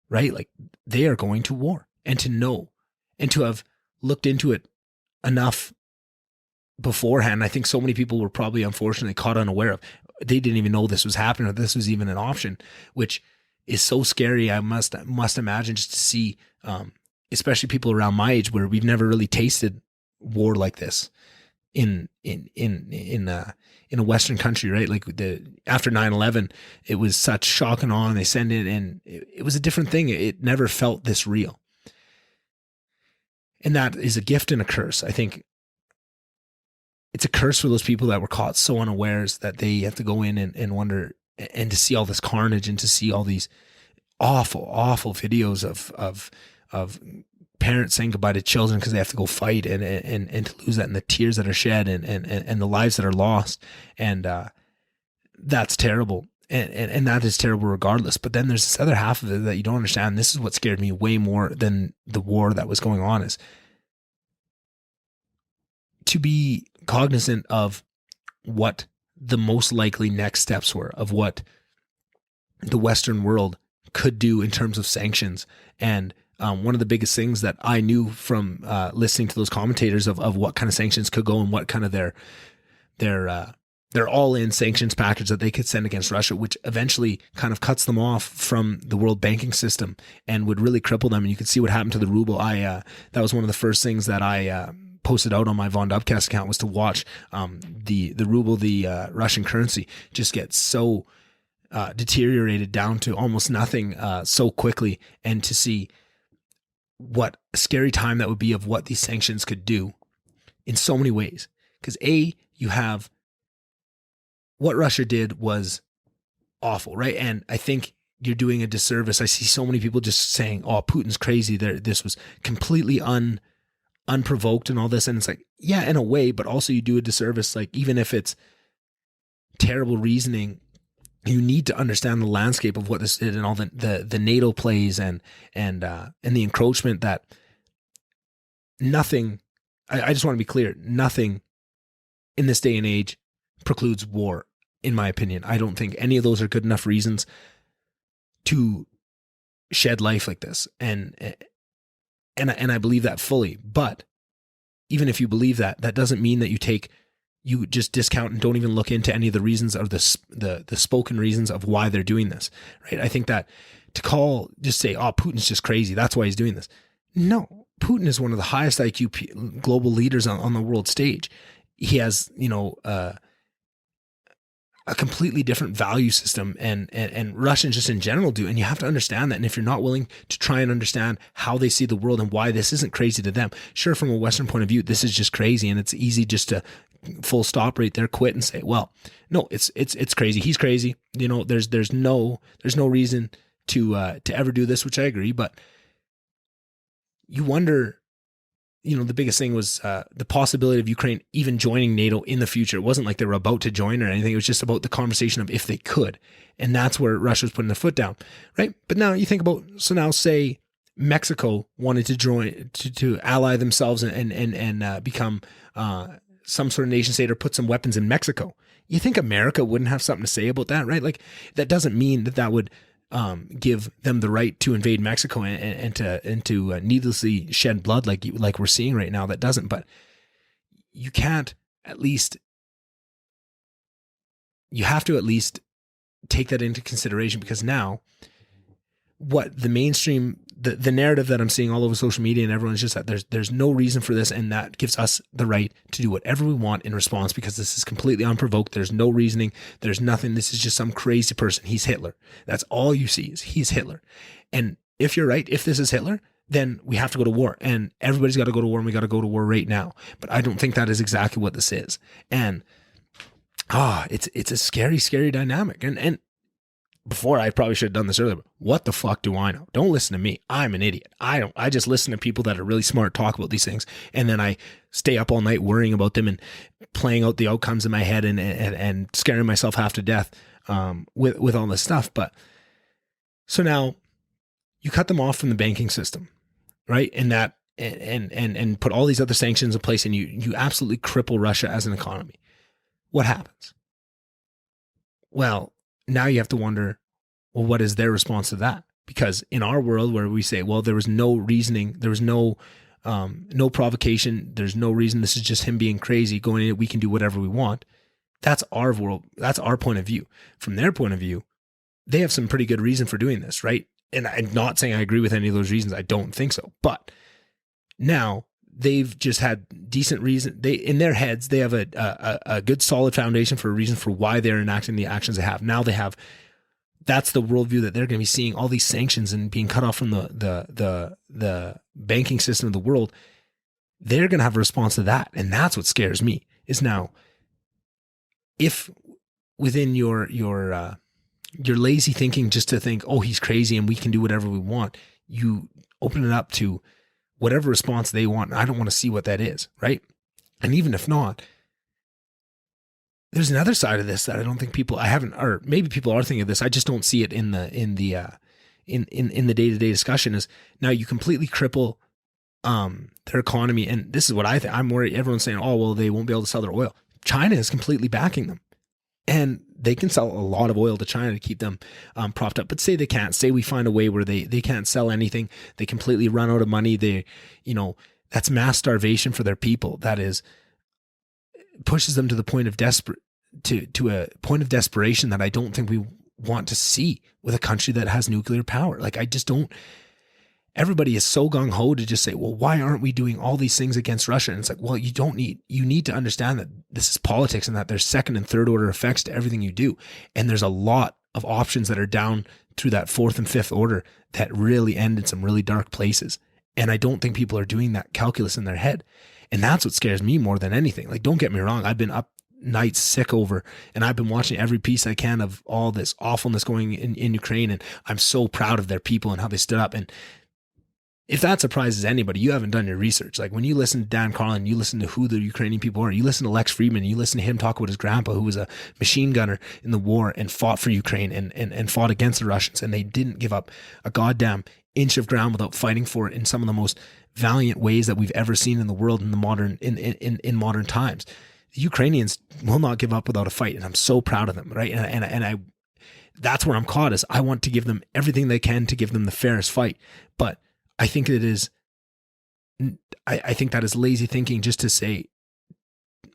right? Like they are going to war. And to know and to have looked into it enough beforehand, I think so many people were probably unfortunately caught unaware of. They didn't even know this was happening or this was even an option, which is so scary. I must imagine, just to see, especially people around my age where we've never really tasted war like this in a Western country, right? Like after 9/11, it was such shock and awe, and they send it, and it was a different thing. It never felt this real. And that is a gift and a curse. I think it's a curse for those people that were caught so unawares that they have to go in and wonder, and to see all this carnage and to see all these awful videos of parents saying goodbye to children because they have to go fight and to lose that, and the tears that are shed and the lives that are lost. And that's terrible. And that is terrible regardless. But then there's this other half of it that you don't understand. This is what scared me way more than the war that was going on, is to be cognizant of what the most likely next steps were, of what the Western world could do in terms of sanctions. And one of the biggest things that I knew from listening to those commentators of what kind of sanctions could go and what kind of their their all-in sanctions package that they could send against Russia, which eventually kind of cuts them off from the world banking system and would really cripple them. And you could see what happened to the ruble. That was one of the first things that I posted out on my Von Dubcast account, was to watch the ruble, the Russian currency, just get so deteriorated down to almost nothing so quickly, and to see what a scary time that would be of what these sanctions could do in so many ways. Because you have what Russia did was awful, right? And I think you're doing a disservice. I see so many people just saying, oh, Putin's crazy. This was completely unprovoked and all this. And it's like, yeah, in a way, but also you do a disservice. Like, even if it's terrible reasoning, you need to understand the landscape of what this did and all the NATO plays and the encroachment that nothing, I just want to be clear, nothing in this day and age precludes war, in my opinion. I don't think any of those are good enough reasons to shed life like this. And I believe that fully. But even if you believe that, that doesn't mean that you just discount and don't even look into any of the reasons or the spoken reasons of why they're doing this, right? I think that just say, oh, Putin's just crazy, that's why he's doing this. No, Putin is one of the highest IQ global leaders on the world stage. He has, a completely different value system, and Russians just in general do. And you have to understand that. And if you're not willing to try and understand how they see the world and why this isn't crazy to them, sure, from a Western point of view, this is just crazy. And it's easy just to full stop right there, quit and say, well, no, it's crazy. He's crazy. There's no reason to ever do this, which I agree. But you wonder, the biggest thing was the possibility of Ukraine even joining NATO in the future. It wasn't like they were about to join or anything. It was just about the conversation of if they could. And that's where Russia was putting their foot down, right? But now you think about, so now say Mexico wanted to join, to ally themselves and become some sort of nation state or put some weapons in Mexico. You think America wouldn't have something to say about that, right? Like, that doesn't mean that would give them the right to invade Mexico and to needlessly shed blood like we're seeing right now. That doesn't. But you can't you have to at least take that into consideration, because now what the mainstream, the narrative that I'm seeing all over social media and everyone's just that there's no reason for this, and that gives us the right to do whatever we want in response, because this is completely unprovoked. There's no reasoning. There's nothing. This is just some crazy person. He's Hitler. That's all you see is he's Hitler. And if you're right, if this is Hitler, then we have to go to war, and everybody's got to go to war, and we got to go to war right now. But I don't think that is exactly what this is. And it's a scary, scary dynamic. And before, I probably should have done this earlier, but what the fuck do I know? Don't listen to me. I'm an idiot. I just listen to people that are really smart talk about these things, and then I stay up all night worrying about them and playing out the outcomes in my head and scaring myself half to death with all this stuff. But so now you cut them off from the banking system, right? And that and put all these other sanctions in place, and you absolutely cripple Russia as an economy. What happens? Well, now you have to wonder, well, what is their response to that? Because in our world where we say, well, there was no reasoning, there was no provocation, there's no reason, this is just him being crazy, going in, we can do whatever we want. That's our world. That's our point of view. From their point of view, they have some pretty good reason for doing this, right? And I'm not saying I agree with any of those reasons. I don't think so. But now they've just had decent reason. In their heads, they have a good solid foundation for a reason for why they're enacting the actions they have. Now that's the worldview that they're going to be seeing all these sanctions and being cut off from the banking system of the world. They're going to have a response to that. And that's what scares me, is now, if within your lazy thinking, just to think, oh, he's crazy and we can do whatever we want, you open it up to whatever response they want. I don't want to see what that is, right? And even if not, there's another side of this that I don't think or maybe people are thinking of this. I just don't see it in the day-to-day discussion. Is now you completely cripple their economy. And this is what I think. I'm worried. Everyone's saying, oh, well, they won't be able to sell their oil. China is completely backing them, and they can sell a lot of oil to China to keep them propped up. But say they can't. Say we find a way where they can't sell anything. They completely run out of money. That's mass starvation for their people. That is, pushes them to the point of to a point of desperation that I don't think we want to see with a country that has nuclear power. Like, I just don't. Everybody is so gung-ho to just say, well, why aren't we doing all these things against Russia? And it's like, well, you need to understand that this is politics and that there's second and third order effects to everything you do. And there's a lot of options that are down through that fourth and fifth order that really end in some really dark places. And I don't think people are doing that calculus in their head. And that's what scares me more than anything. Like, don't get me wrong. I've been up nights sick over, and I've been watching every piece I can of all this awfulness going in Ukraine. And I'm so proud of their people and how they stood up. And if that surprises anybody, you haven't done your research. Like, when you listen to Dan Carlin, you listen to who the Ukrainian people are, you listen to Lex Friedman, you listen to him talk about his grandpa, who was a machine gunner in the war and fought for Ukraine and fought against the Russians. And they didn't give up a goddamn inch of ground without fighting for it in some of the most valiant ways that we've ever seen in the world in modern times. The Ukrainians will not give up without a fight. And I'm so proud of them. Right. And I, that's where I'm caught, is I want to give them everything they can to give them the fairest fight. But I think it is, I think that is lazy thinking just to say,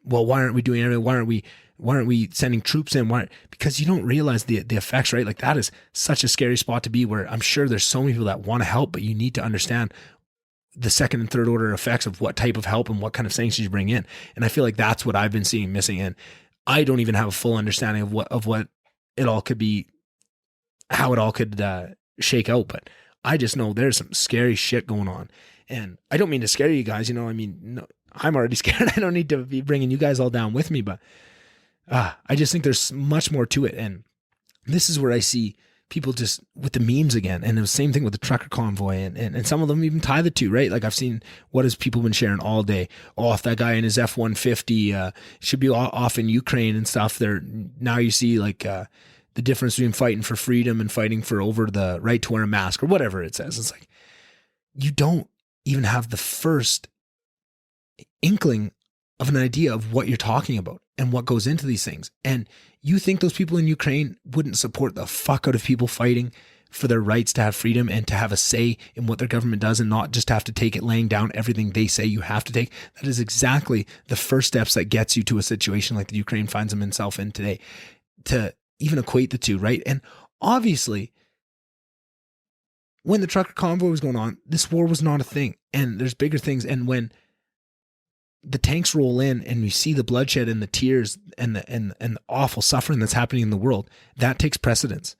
well, why aren't we doing everything? Why aren't we sending troops in? Because you don't realize the effects, right? Like, that is such a scary spot to be, where I'm sure there's so many people that want to help, but you need to understand the second and third order effects of what type of help and what kind of sanctions you bring in. And I feel like that's what I've been seeing missing. And I don't even have a full understanding of what it all could be, how it all could shake out. But I just know there's some scary shit going on. And I don't mean to scare you guys, I mean, no, I'm already scared. I don't need to be bringing you guys all down with me, but I just think there's much more to it. And this is where I see people just with the memes again. And the same thing with the trucker convoy, and some of them even tie the two, right? Like, I've seen, what has people been sharing all day? Oh, if that guy in his F-150 should be off in Ukraine and stuff. Now you see, like, the difference between fighting for freedom and fighting for over the right to wear a mask or whatever it says. It's like, you don't even have the first inkling of an idea of what you're talking about and what goes into these things. And you think those people in Ukraine wouldn't support the fuck out of people fighting for their rights to have freedom and to have a say in what their government does, and not just have to take it laying down everything they say you have to take. That is exactly the first steps that gets you to a situation like the Ukraine finds himself in today, to even equate the two, right? And obviously, when the trucker convoy was going on, this war was not a thing, and there's bigger things. And when the tanks roll in and you see the bloodshed and the tears and the awful suffering that's happening in the world, that takes precedence.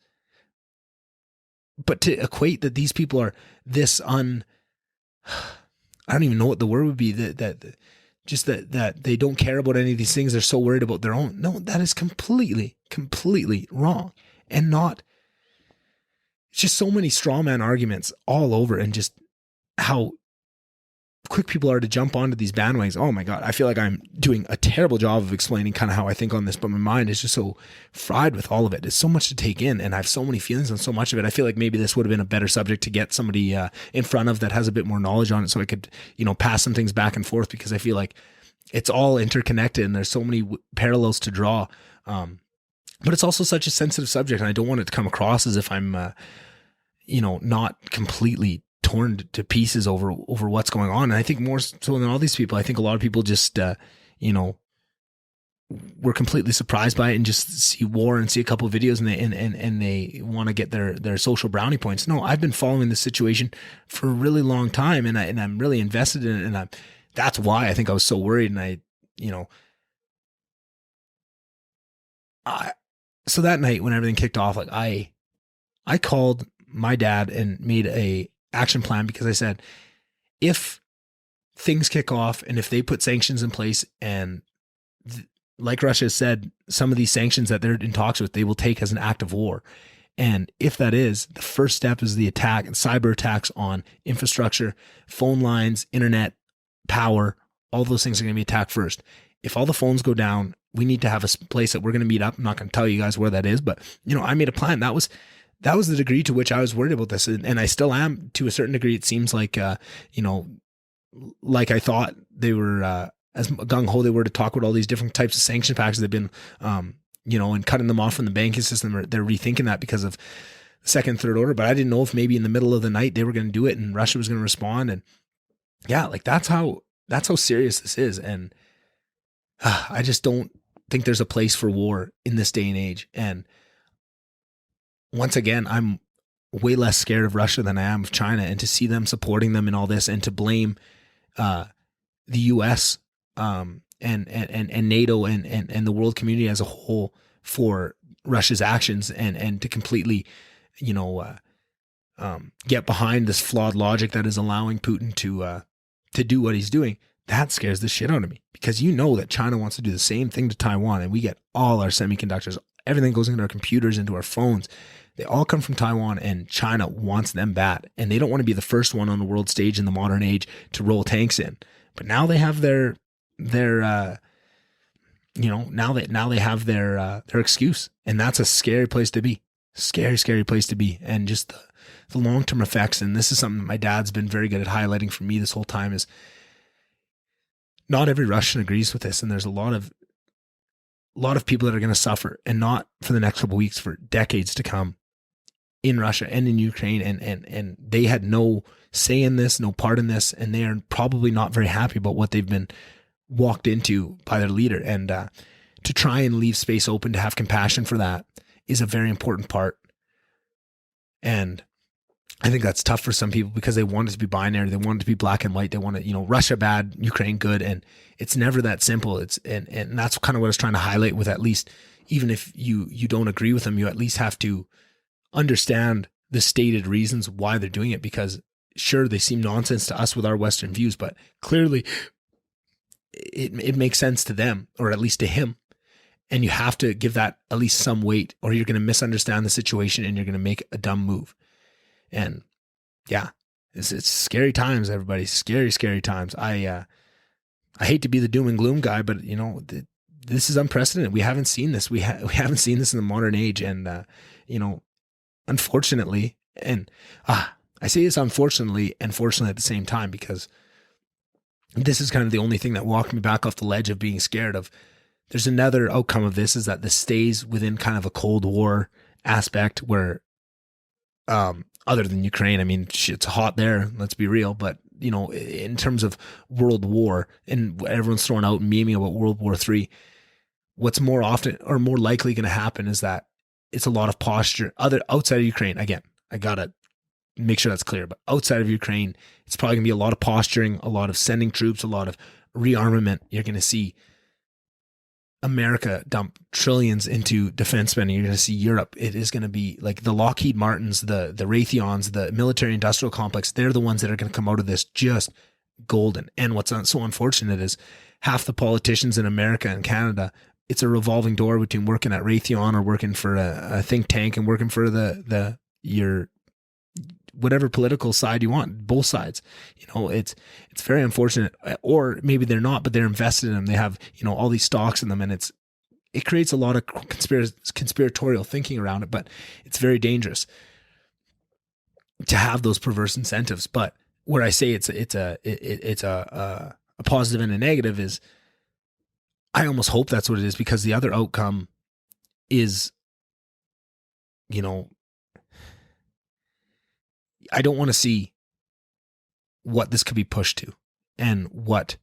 But to equate that these people are this I don't even know what the word would be, that they don't care about any of these things. They're so worried about their own. No, that is completely wrong. And not, it's just so many straw man arguments all over, and just how quick people are to jump onto these bandwagons. Oh my God. I feel like I'm doing a terrible job of explaining kind of how I think on this, but my mind is just so fried with all of it. It's so much to take in, and I have so many feelings on so much of it. I feel like maybe this would have been a better subject to get somebody in front of that has a bit more knowledge on it, so I could, pass some things back and forth, because I feel like it's all interconnected and there's so many parallels to draw. But it's also such a sensitive subject, and I don't want it to come across as if I'm, not completely torn to pieces over what's going on. And I think more so than all these people, I think a lot of people just, were completely surprised by it and just see war and see a couple of videos and they want to get their social brownie points. No, I've been following this situation for a really long time, and I'm really invested in it. And that's why I think I was so worried. And so that night when everything kicked off, like I called my dad and made a action plan, because I said, if things kick off and if they put sanctions in place, and like Russia has said, some of these sanctions that they're in talks with, they will take as an act of war. And if that is, the first step is the attack and cyber attacks on infrastructure, phone lines, internet, power, all those things are going to be attacked first. If all the phones go down, we need to have a place that we're going to meet up. I'm not going to tell you guys where that is, but I made a plan. That was the degree to which I was worried about this. And I still am to a certain degree. It seems like, like I thought they were, as gung-ho they were to talk about all these different types of sanction packages. They've been, and cutting them off from the banking system. They're rethinking that because of the second, third order. But I didn't know if maybe in the middle of the night they were going to do it and Russia was going to respond. And yeah, like that's how serious this is. And I just don't think there's a place for war in this day and age. And once again, I'm way less scared of Russia than I am of China, and to see them supporting them in all this, and to blame the US and NATO and the world community as a whole for Russia's actions, and to completely, get behind this flawed logic that is allowing Putin to do what he's doing, that scares the shit out of me, because that China wants to do the same thing to Taiwan, and we get all our semiconductors, everything goes into our computers, into our phones. They all come from Taiwan, and China wants them bad, and they don't want to be the first one on the world stage in the modern age to roll tanks in. But now they have their excuse, and that's a scary place to be. Scary place to be. And just the long-term effects, and this is something that my dad's been very good at highlighting for me this whole time, is not every Russian agrees with this, and there's a lot of people that are going to suffer, and not for the next couple of weeks, for decades to come, in Russia and in Ukraine, and they had no say in this, no part in this, and they are probably not very happy about what they've been walked into by their leader. And to try and leave space open to have compassion for that is a very important part. And I think that's tough for some people, because they want it to be binary. They want it to be black and white. They want it, Russia bad, Ukraine good. And it's never that simple. And that's kind of what I was trying to highlight with, at least, even if you don't agree with them, you at least have to understand the stated reasons why they're doing it, because sure, they seem nonsense to us with our Western views, but clearly it makes sense to them, or at least to him. And you have to give that at least some weight, or you're going to misunderstand the situation and you're going to make a dumb move. And yeah, it's scary times, everybody. Scary times. I hate to be the doom and gloom guy, but this is unprecedented. We haven't seen this. We haven't seen this in the modern age. And, unfortunately, and I say this unfortunately and fortunately at the same time, because this is kind of the only thing that walked me back off the ledge of being scared of. There's another outcome of this, is that this stays within kind of a Cold War aspect, where, other than Ukraine, I mean, shit's hot there, let's be real. But, in terms of world war, and everyone's throwing out memeing about World War III, what's more often or more likely going to happen is that it's a lot of posture outside of Ukraine. Again, I got to make sure that's clear, but outside of Ukraine, it's probably gonna be a lot of posturing, a lot of sending troops, a lot of rearmament. You're going to see America dump trillions into defense spending. You're going to see Europe. It is going to be like the Lockheed Martins, the Raytheons, the military industrial complex. They're the ones that are going to come out of this just golden. And what's so unfortunate is half the politicians in America and Canada, it's a revolving door between working at Raytheon or working for a think tank and working for your whatever political side you want, both sides. It's very unfortunate. Or maybe they're not, but they're invested in them. They have, all these stocks in them, and it creates a lot of conspiratorial thinking around it, but it's very dangerous to have those perverse incentives. But where I say it's a positive and a negative is, I almost hope that's what it is, because the other outcome is, I don't want to see what this could be pushed to, and what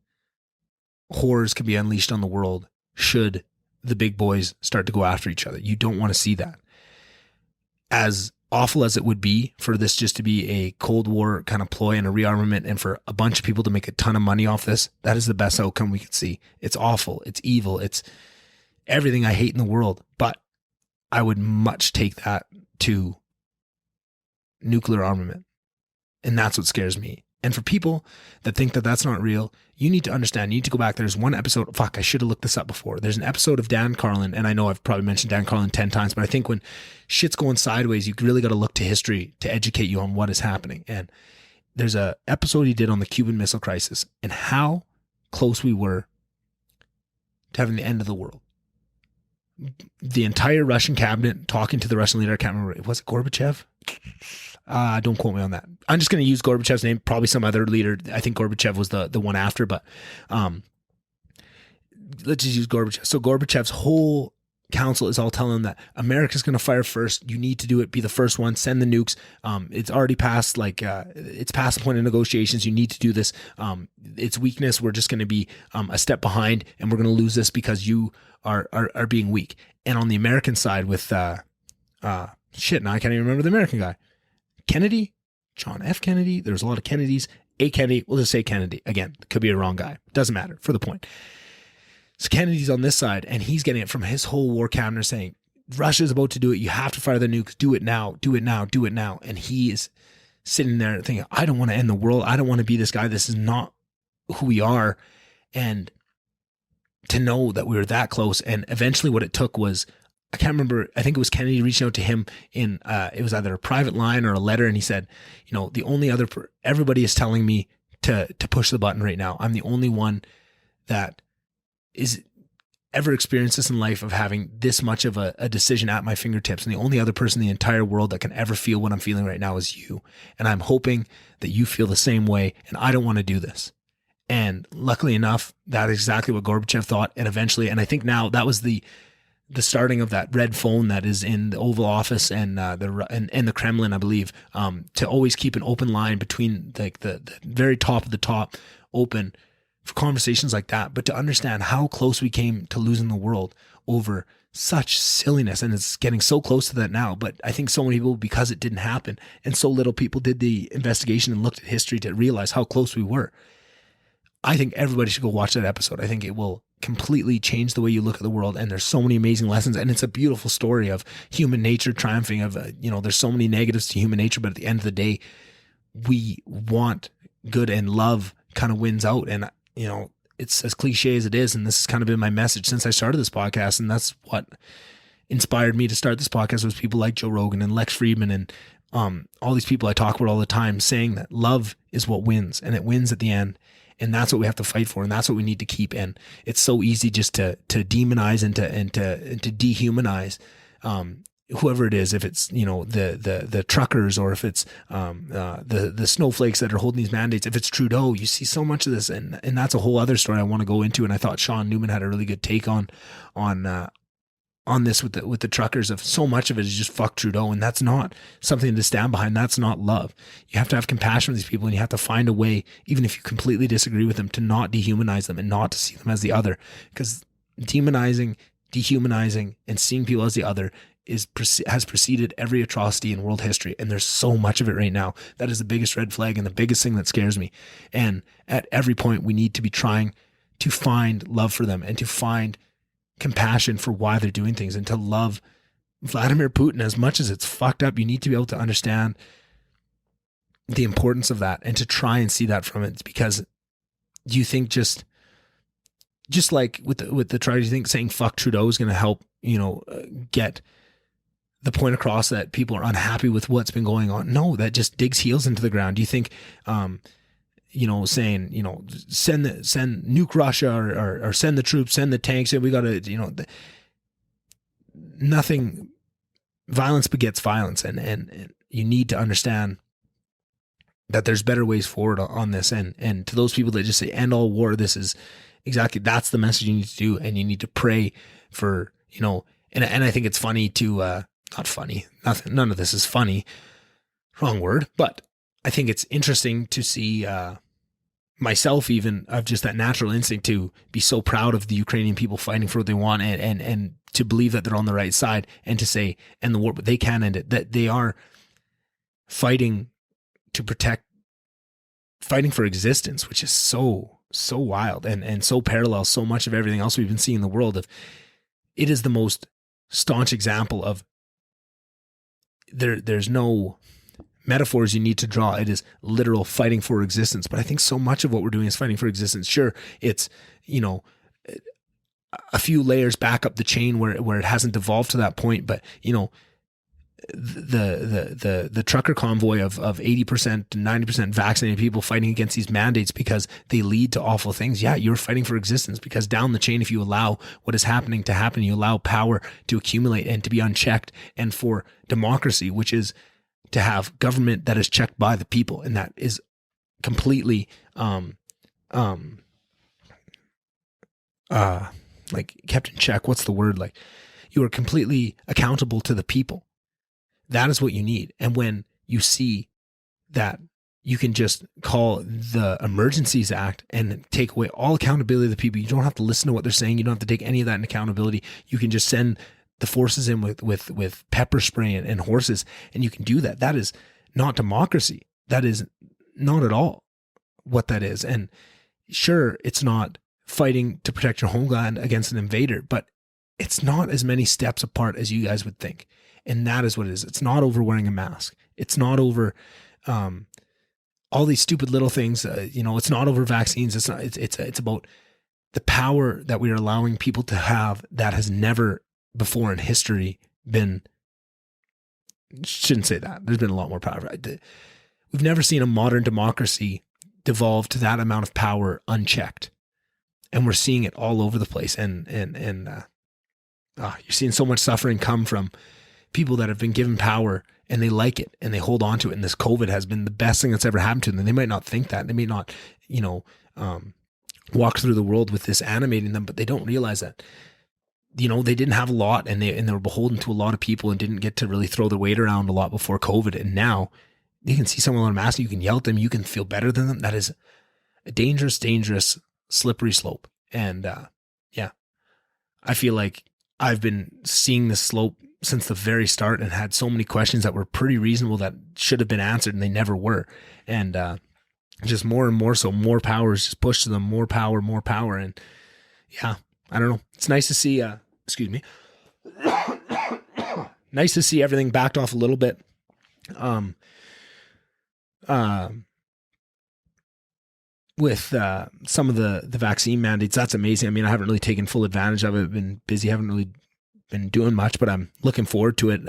horrors could be unleashed on the world should the big boys start to go after each other. You don't want to see that. As awful as it would be for this just to be a Cold War kind of ploy and a rearmament, and for a bunch of people to make a ton of money off this, that is the best outcome we could see. It's awful. It's evil. It's everything I hate in the world. But I would much take that to nuclear armament. And that's what scares me. And for people that think that that's not real, you need to understand, you need to go back. There's one episode, I should have looked this up before. There's an episode of Dan Carlin, and I know I've probably mentioned Dan Carlin 10 times, but I think when shit's going sideways, you really got to look to history to educate you on what is happening. And there's a episode he did on the Cuban Missile Crisis and how close we were to having the end of the world. The entire Russian cabinet talking to the Russian leader, I can't remember, was it Gorbachev? Don't quote me on that. I'm just going to use Gorbachev's name, probably some other leader. I think Gorbachev was the one after, but let's just use Gorbachev. So Gorbachev's whole council is all telling them that America's going to fire first. You need to do it. Be the first one. Send the nukes. It's already past it's past the point of negotiations. You need to do this. It's weakness. We're just going to be a step behind, and we're going to lose this because you are being weak. And on the American side with now I can't even remember the American guy. Kennedy, John F. Kennedy. There's a lot of Kennedys. A Kennedy. We'll just say Kennedy. Again, could be a wrong guy. Doesn't matter for the point. So Kennedy's on this side, and he's getting it from his whole war cabinet saying, Russia's about to do it. You have to fire the nukes. Do it now. Do it now. Do it now. And he is sitting there thinking, I don't want to end the world. I don't want to be this guy. This is not who we are. And to know that we were that close. And eventually what it took was, I can't remember, I think it was Kennedy reaching out to him in, it was either a private line or a letter. And he said, the only other, everybody is telling me to push the button right now. I'm the only one that is ever experienced this in life of having this much of a decision at my fingertips. And the only other person in the entire world that can ever feel what I'm feeling right now is you. And I'm hoping that you feel the same way. And I don't want to do this. And luckily enough, that is exactly what Gorbachev thought. And eventually, and I think now that was the starting of that red phone that is in the Oval Office and the Kremlin, I believe, to always keep an open line between like the very top of the top open for conversations like that, but to understand how close we came to losing the world over such silliness. And it's getting so close to that now. But I think so many people, because it didn't happen and so little people did the investigation and looked at history to realize how close we were. I think everybody should go watch that episode. I think it will completely change the way you look at the world. And there's so many amazing lessons. And it's a beautiful story of human nature triumphing of, there's so many negatives to human nature, but at the end of the day, we want good and love kind of wins out. And it's as cliche as it is. And this has kind of been my message since I started this podcast. And that's what inspired me to start this podcast was people like Joe Rogan and Lex Friedman and all these people I talk about all the time saying that love is what wins and it wins at the end. And that's what we have to fight for. And that's what we need to keep in. It's so easy just to demonize and to dehumanize whoever it is, if it's, the truckers or if it's the snowflakes that are holding these mandates, if it's Trudeau, you see so much of this. And that's a whole other story I want to go into. And I thought Sean Newman had a really good take on this with the truckers of so much of it is just fuck Trudeau. And that's not something to stand behind. That's not love. You have to have compassion for these people and you have to find a way, even if you completely disagree with them, to not dehumanize them and not to see them as the other, because demonizing, dehumanizing, and seeing people as the other has preceded every atrocity in world history. And there's so much of it right now. That is the biggest red flag and the biggest thing that scares me. And at every point we need to be trying to find love for them and to find compassion for why they're doing things and to love Vladimir Putin as much as it's fucked up. You need to be able to understand the importance of that and to try and see that from it, because you think just like with the tragedy, you think saying fuck Trudeau is going to help, get the point across that people are unhappy with what's been going on. No, that just digs heels into the ground. Do you think, saying, send nuke Russia or send the troops, send the tanks, and we got to, nothing, violence begets violence. And you need to understand that there's better ways forward on this. And to those people that just say end all war, this is exactly, that's the message you need to do. And you need to pray for, and I think it's funny to, not funny, none of this is funny, wrong word, but I think it's interesting to see myself even of just that natural instinct to be so proud of the Ukrainian people fighting for what they want and to believe that they're on the right side and to say, end the war, but they can end it, that they are fighting to protect, fighting for existence, which is so wild and so parallel so much of everything else we've been seeing in the world. Of it is the most staunch example of there's no metaphors you need to draw. It is literal fighting for existence. But I think so much of what we're doing is fighting for existence. Sure, it's, a few layers back up the chain where it hasn't evolved to that point. But, the trucker convoy of 80% to 90% vaccinated people fighting against these mandates because they lead to awful things. Yeah, you're fighting for existence, because down the chain, if you allow what is happening to happen, you allow power to accumulate and to be unchecked, and for democracy, which is to have government that is checked by the people, and that is completely like kept in check. What's the word? Like, You are completely accountable to the people. That is what you need. And when you see that you can just call the Emergencies Act and take away all accountability of the people, you don't have to listen to what they're saying. You don't have to take any of that in accountability. You can just send the forces in with pepper spray and horses, and you can do that. That is not democracy. That is not at all what that is. And sure, it's not fighting to protect your homeland against an invader, but it's not as many steps apart as you guys would think. And that is what it is. It's not over wearing a mask. It's not over all these stupid little things. It's not over vaccines. It's not. It's about the power that we are allowing people to have that has never before in history been. Shouldn't say that. There's been a lot more power. We've never seen a modern democracy devolve to that amount of power unchecked, and we're seeing it all over the place. And you're seeing so much suffering come from people that have been given power and they like it and they hold on to it. And this COVID has been the best thing that's ever happened to them. And they might not think that. They may not, walk through the world with this animating them, but they don't realize that, they didn't have a lot and they were beholden to a lot of people and didn't get to really throw their weight around a lot before COVID. And now you can see someone on a mask, you can yell at them, you can feel better than them. That is a dangerous, dangerous, slippery slope. And I feel like I've been seeing this slope since the very start and had so many questions that were pretty reasonable that should have been answered and they never were. And just more and more so, more power is just pushed to them, more power. And yeah, I don't know. It's nice to see, excuse me, nice to see everything backed off a little bit. With some of the vaccine mandates, that's amazing. I mean, I haven't really taken full advantage of it. I've been busy, haven't really been doing much, but I'm looking forward to it.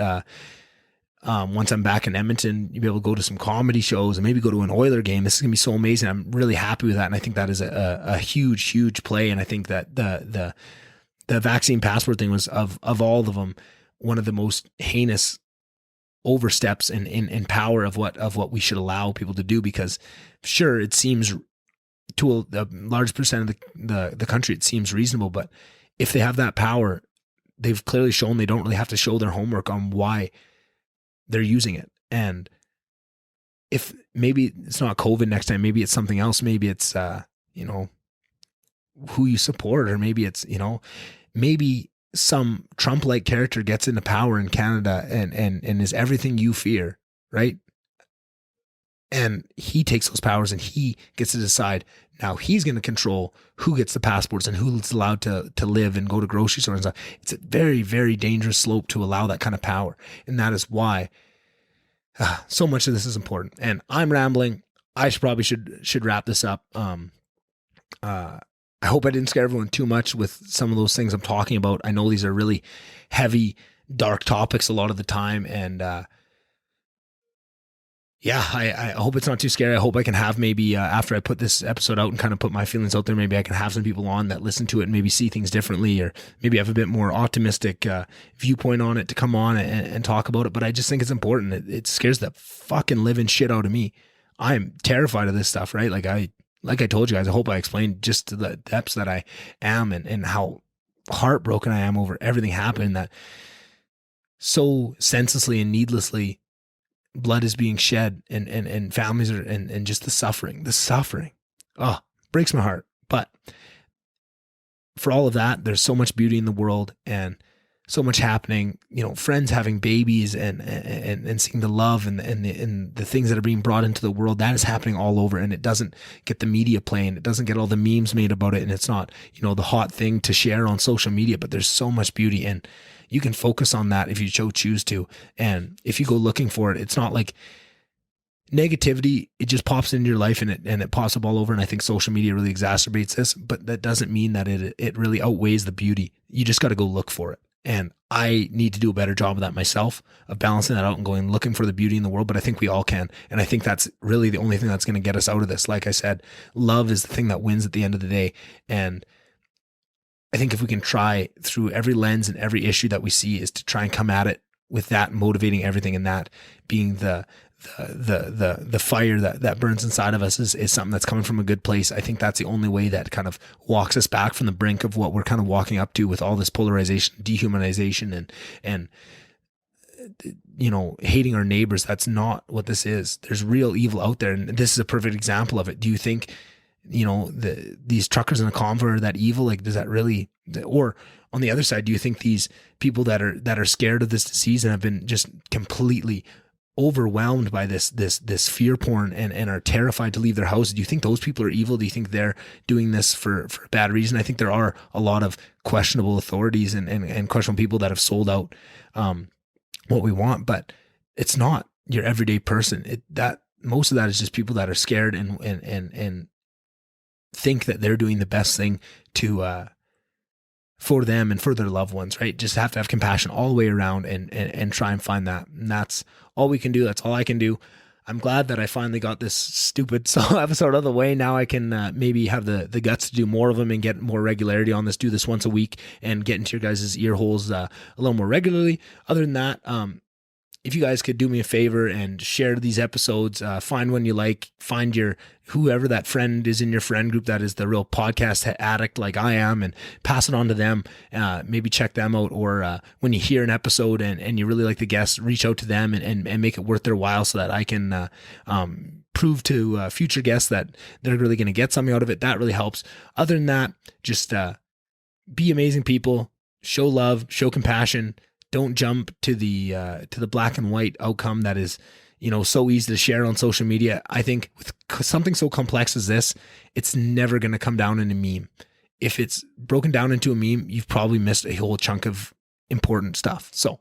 Once I'm back in Edmonton, you'll be able to go to some comedy shows and maybe go to an Oiler game. This is gonna be so amazing. I'm really happy with that, and I think that is a huge play. And I think that the vaccine passport thing was of all of them one of the most heinous oversteps in power of what we should allow people to do. Because sure, it seems to a large percent of the country, it seems reasonable, but if they have that power, they've clearly shown they don't really have to show their homework on why they're using it. And if maybe it's not COVID next time, maybe it's something else. Maybe it's, who you support, or maybe it's, maybe some Trump-like character gets into power in Canada and is everything you fear, right? And he takes those powers and he gets to decide. Now he's going to control who gets the passports and who's allowed to live and go to grocery stores and stuff. It's a very, very dangerous slope to allow that kind of power. And that is why so much of this is important. And I'm rambling. I probably should wrap this up. I hope I didn't scare everyone too much with some of those things I'm talking about. I know these are really heavy, dark topics a lot of the time. And, I hope it's not too scary. I hope I can have maybe after I put this episode out and kind of put my feelings out there, maybe I can have some people on that listen to it and maybe see things differently, or maybe have a bit more optimistic viewpoint on it to come on and talk about it. But I just think it's important. It scares the fucking living shit out of me. I'm terrified of this stuff, right? Like I told you guys, I hope I explained just to the depths that I am and how heartbroken I am over everything happening, that so senselessly and needlessly blood is being shed and families are, and just the suffering, breaks my heart. But for all of that, there's so much beauty in the world and so much happening, friends having babies and seeing the love and the things that are being brought into the world, that is happening all over. And it doesn't get the media playing. It doesn't get all the memes made about it. And it's not, the hot thing to share on social media, but there's so much beauty, and you can focus on that if you choose to. And if you go looking for it, it's not like negativity, it just pops into your life and it pops up all over. And I think social media really exacerbates this, but that doesn't mean that it really outweighs the beauty. You just got to go look for it. And I need to do a better job of that myself, of balancing that out and looking for the beauty in the world. But I think we all can. And I think that's really the only thing that's going to get us out of this. Like I said, love is the thing that wins at the end of the day. And I think if we can try through every lens and every issue that we see is to try and come at it with that motivating everything, and that being the the fire that burns inside of us is something that's coming from a good place. I think that's the only way that kind of walks us back from the brink of what we're kind of walking up to with all this polarization, dehumanization, and hating our neighbors. That's not what this is. There's real evil out there, and this is a perfect example of it. Do you think these truckers in a convoy are that evil? Like, does that really? Or on the other side, do you think these people that are scared of this disease and have been just completely overwhelmed by this fear porn and are terrified to leave their house, do you think those people are evil? Do you think they're doing this for a bad reason? I think there are a lot of questionable authorities and questionable people that have sold out what we want, but it's not your everyday person. That most of that is just people that are scared and think that they're doing the best thing to for them and for their loved ones, right? Just have to have compassion all the way around and try and find that. And that's all we can do. That's all I can do. I'm glad that I finally got this stupid solo episode out of the way. Now I can maybe have the guts to do more of them and get more regularity on this, do this once a week and get into your guys' ear holes a little more regularly. Other than that, if you guys could do me a favor and share these episodes, find one you like, find whoever that friend is in your friend group that is the real podcast addict like I am, and pass it on to them. Maybe check them out, or when you hear an episode and you really like the guests, reach out to them and make it worth their while so that I can prove to future guests that they're really going to get something out of it. That really helps. Other than that, just be amazing people, show love, show compassion. Don't jump to the black and white outcome that is, so easy to share on social media. I think with something so complex as this, it's never going to come down in a meme. If it's broken down into a meme, you've probably missed a whole chunk of important stuff. So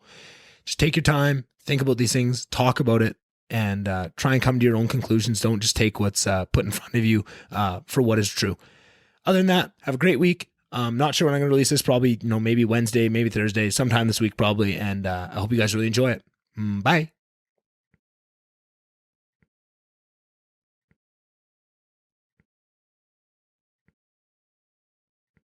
just take your time, think about these things, talk about it, and try and come to your own conclusions. Don't just take what's put in front of you for what is true. Other than that, have a great week. I'm not sure when I'm going to release this, probably, maybe Wednesday, maybe Thursday, sometime this week probably. And I hope you guys really enjoy it. Bye.